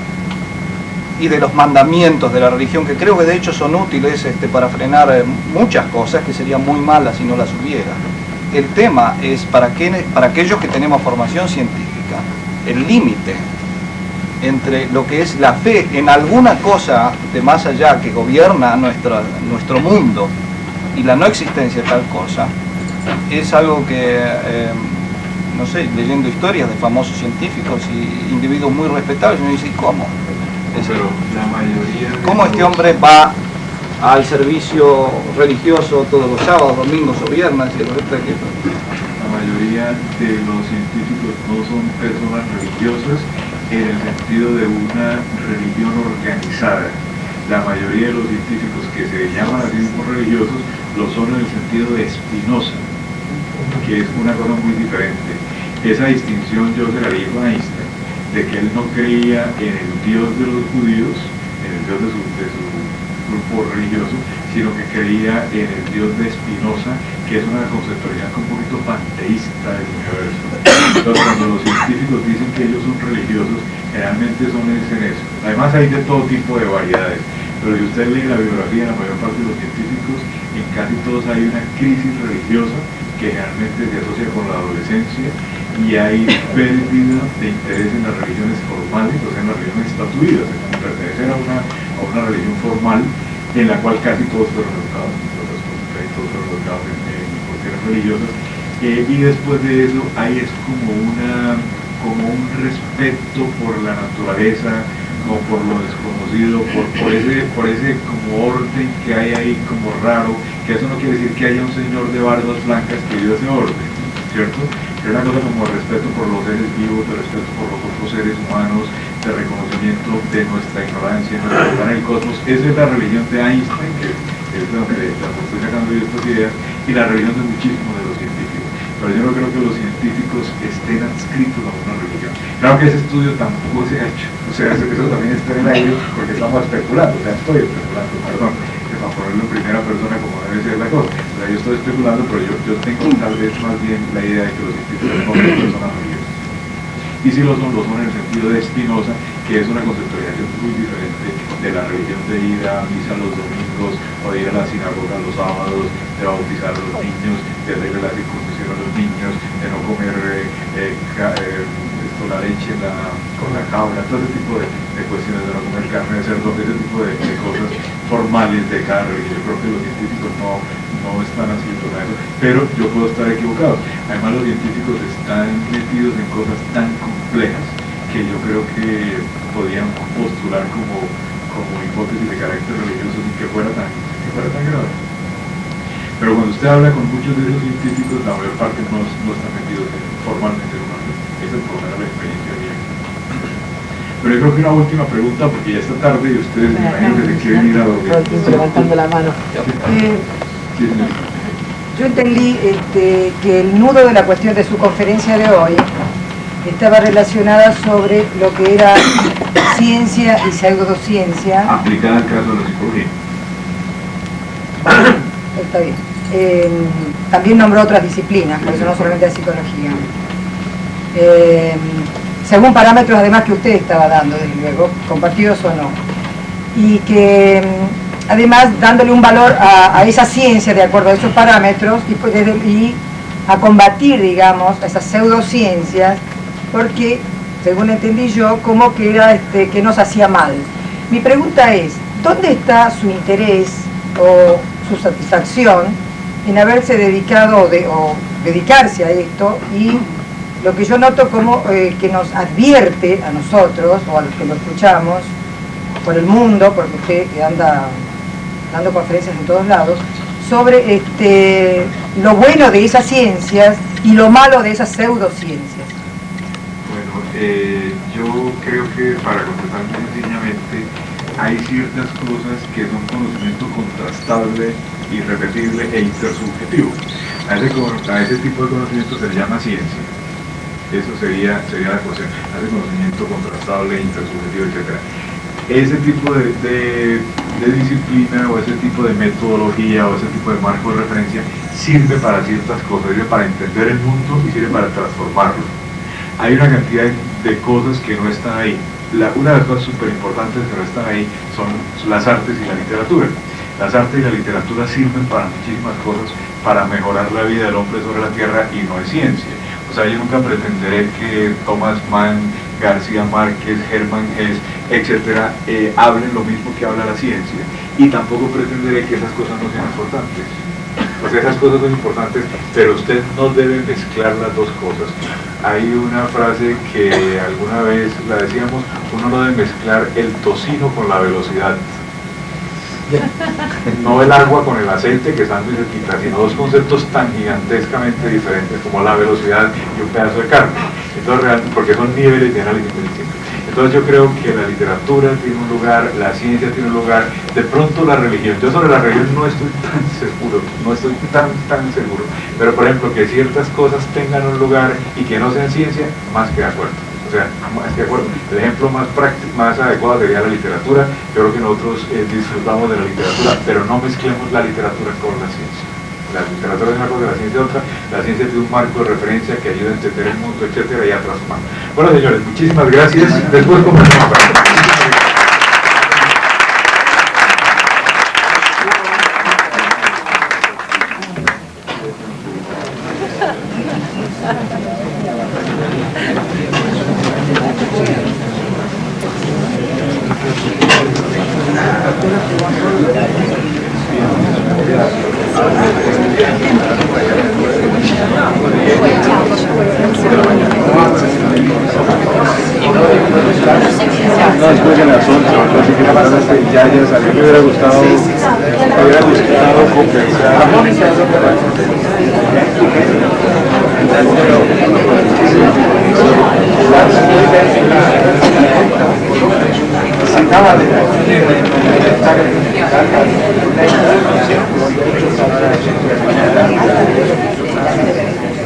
y de los mandamientos de la religión, que creo que de hecho son útiles para frenar muchas cosas que serían muy malas si no las hubiera. El tema es para aquellos que tenemos formación científica, el límite entre lo que es la fe en alguna cosa de más allá que gobierna nuestro mundo y la no existencia de tal cosa, es algo que, no sé, leyendo historias de famosos científicos y individuos muy respetables, me dice, ¿cómo? Pero la mayoría de ¿Cómo este hombre va al servicio religioso todos los sábados, domingos o viernes? Y resulta que... La mayoría de los científicos no son personas religiosas en el sentido de una religión organizada. La mayoría de los científicos que se llaman a sí mismos religiosos lo son en el sentido de Spinoza, que es una cosa muy diferente. Esa distinción yo se la digo a Einstein, de que él no creía en el Dios de los judíos, en el Dios de su grupo religioso, sino que creía en el Dios de Spinoza, que es una conceptualización un poquito panteísta del universo. Entonces, cuando los científicos dicen que ellos son religiosos, generalmente son en eso. Además hay de todo tipo de variedades, pero si usted lee la biografía de la mayor parte de los científicos, en casi todos hay una crisis religiosa que generalmente se asocia con la adolescencia, y hay pérdida de interés en las religiones formales, o sea, en las religiones estatuidas, en pertenecer a una religión formal en la cual casi todos fueron educados, todos fueron educados en cuestiones religiosas, y después de eso hay es como un respeto por la naturaleza, como por lo desconocido, por ese como orden que hay ahí como raro, que eso no quiere decir que haya un señor de barbas blancas que dio ese orden, ¿cierto? Es una cosa como respeto por los seres vivos, de respeto por los otros seres humanos, de reconocimiento de nuestra ignorancia, de nuestro lugar en el cosmos. Esa es la religión de Einstein, que es donde estoy sacando yo estas ideas, y la religión de muchísimos de los científicos. Pero yo no creo que los científicos estén adscritos a una religión. Claro que ese estudio tampoco se ha hecho, o sea, eso también está en el aire, porque estamos especulando, o sea, estoy especulando, perdón, para ponerlo en primera persona como debe ser la cosa. O sea, yo estoy especulando, pero yo tengo tal vez más bien la idea de que los científicos no son personas religiosas. Y si lo son en el sentido de Spinoza, que es una conceptualización muy diferente de la religión de ir a misa los domingos, o de ir a la sinagoga los sábados, de bautizar a los niños, de hacerle la circuncisión a los niños, de no comer la leche con la cabra, todo ese tipo de cuestiones, de no comer carne de cerdo, ese tipo de cosas formales de cada religión. Yo creo que los científicos no están haciendo eso, pero yo puedo estar equivocado. Además, los científicos están metidos en cosas tan complejas que yo creo que podían postular como hipótesis de carácter religioso sin que fuera tan grave. Pero cuando usted habla con muchos de esos científicos, la mayor parte no están metidos formalmente en una religión. Esa es por lo menos la experiencia mía. Pero yo creo que una última pregunta, porque ya está tarde y ustedes me imagino que se quieren ir a dormir. Levantando la mano. Sí, yo entendí que el nudo de la cuestión de su conferencia de hoy estaba relacionada sobre lo que era ciencia y pseudociencia. Aplicada al caso de la psicología. Está bien. También nombró otras disciplinas, por eso no solamente la psicología. Según parámetros además que usted estaba dando, desde luego, compartidos o no. Y que además dándole un valor a esa ciencia de acuerdo a esos parámetros y a combatir, digamos, esas pseudociencias, porque, según entendí yo, como que era que nos hacía mal. Mi pregunta es, ¿dónde está su interés o su satisfacción en haberse dedicado o dedicarse a esto? Y lo que yo noto como que nos advierte a nosotros, o a los que lo escuchamos, por el mundo, porque usted anda dando conferencias en todos lados, sobre lo bueno de esas ciencias y lo malo de esas pseudociencias. Bueno, yo creo que para contestar muy sencillamente, hay ciertas cosas que son conocimiento contrastable, irrepetible e intersubjetivo. A ese tipo de conocimiento se le llama ciencia. Eso sería la cuestión. A ese conocimiento contrastable, intersubjetivo, etc. Ese tipo de disciplina o ese tipo de metodología o ese tipo de marco de referencia sirve para ciertas cosas, sirve para entender el mundo y sirve para transformarlo. Hay una cantidad de cosas que no están ahí. Una de las cosas súper importantes que no están ahí son las artes y la literatura. Las artes y la literatura sirven para muchísimas cosas, para mejorar la vida del hombre sobre la tierra, y no es ciencia. O sea, yo nunca pretenderé que Thomas Mann, García Márquez, Hermann Hesse, etcétera, hablen lo mismo que habla la ciencia, y tampoco pretenderé que esas cosas no sean importantes. O sea, esas cosas son importantes, pero usted no debe mezclar las dos cosas. Hay una frase que alguna vez la decíamos: uno no debe mezclar el tocino con la velocidad. No el agua con el aceite, que están muy cerquita, sino dos conceptos tan gigantescamente diferentes como la velocidad y un pedazo de carne. Entonces, porque son niveles de análisis muy distintos. Entonces yo creo que la literatura tiene un lugar, la ciencia tiene un lugar, de pronto la religión. Yo sobre la religión no estoy tan seguro, pero por ejemplo que ciertas cosas tengan un lugar y que no sean ciencia, más que de acuerdo. O sea, más que de acuerdo. El ejemplo más práctico, más adecuado sería la literatura. Yo creo que nosotros disfrutamos de la literatura, pero no mezclemos la literatura con la ciencia. La literatura es una cosa, la ciencia es otra. La ciencia tiene un marco de referencia que ayuda a entender el mundo, etcétera, y a transformar. Bueno, señores, muchísimas gracias. Después conversamos. No, después de las 11, ya salió. Me hubiera gustado conversar.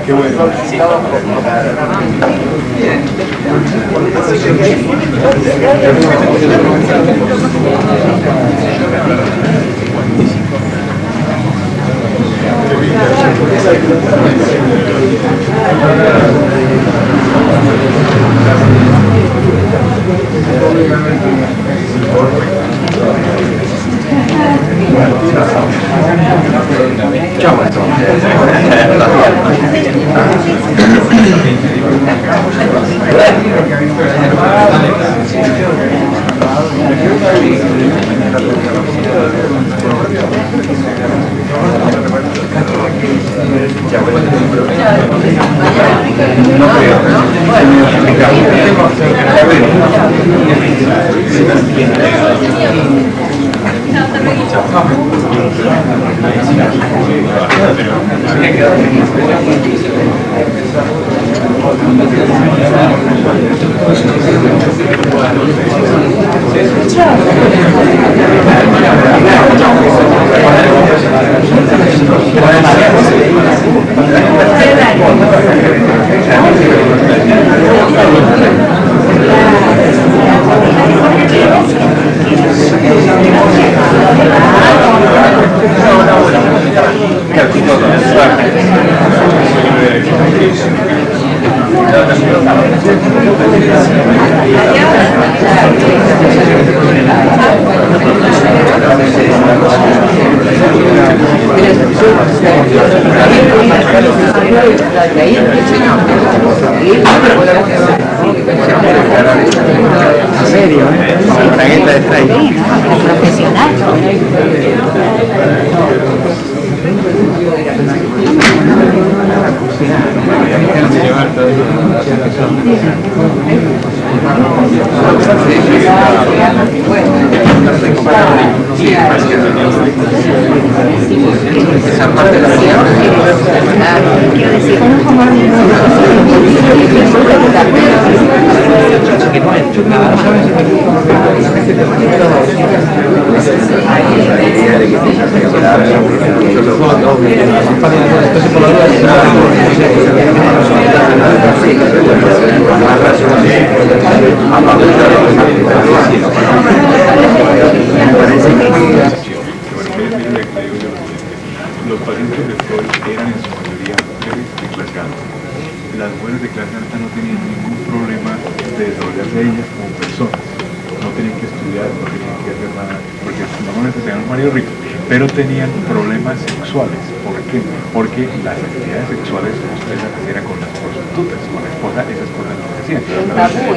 Qué bueno. Chao, serio, bragueta de strike. Profesional. Bueno. Que no es nada. Los pacientes de Freud eran en su mayoría mujeres de clase alta. Las mujeres de clase alta no tenían ningún problema de desarrollarse ellas como personas. No tenían que estudiar, no tenían que hacer nada, porque normalmente tenían un marido rico, pero tenían problemas sexuales. ¿Por qué? Porque las actividades sexuales ustedes las hacían con las prostitutas, con la esposa, esas cosas no se hacían.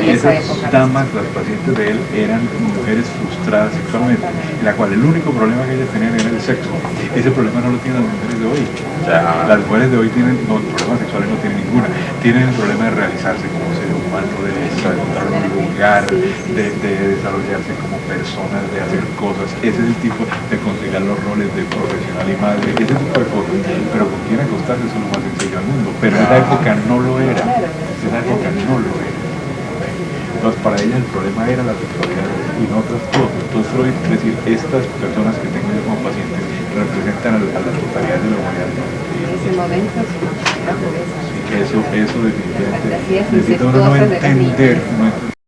Y esas damas, las pacientes de él, eran mujeres frustradas sexualmente, en la cual el único problema que ellas tenían era el sexo. Ese problema no lo tienen las mujeres de hoy. Las mujeres de hoy tienen, problemas sexuales no tienen ninguna. Tienen el problema de realizarse como ser humano, de encontrar un lugar, de desarrollarse como personas, de hacer cosas. Ese es el tipo de conciliar los roles de profesional y madre, ese tipo de cosas. Pero con quién acostarse es lo más sencillo del mundo. Pero en esa época no lo era. En esa época no lo era. Entonces para ella el problema era la sexualidad y no otras cosas. Entonces Freud, es decir, estas personas que tengo yo como pacientes representan a la totalidad de la humanidad. En ese momento era pureza. Eso definitivamente Las fantasías necesita uno no incestuosas de las entender, niñas. no entender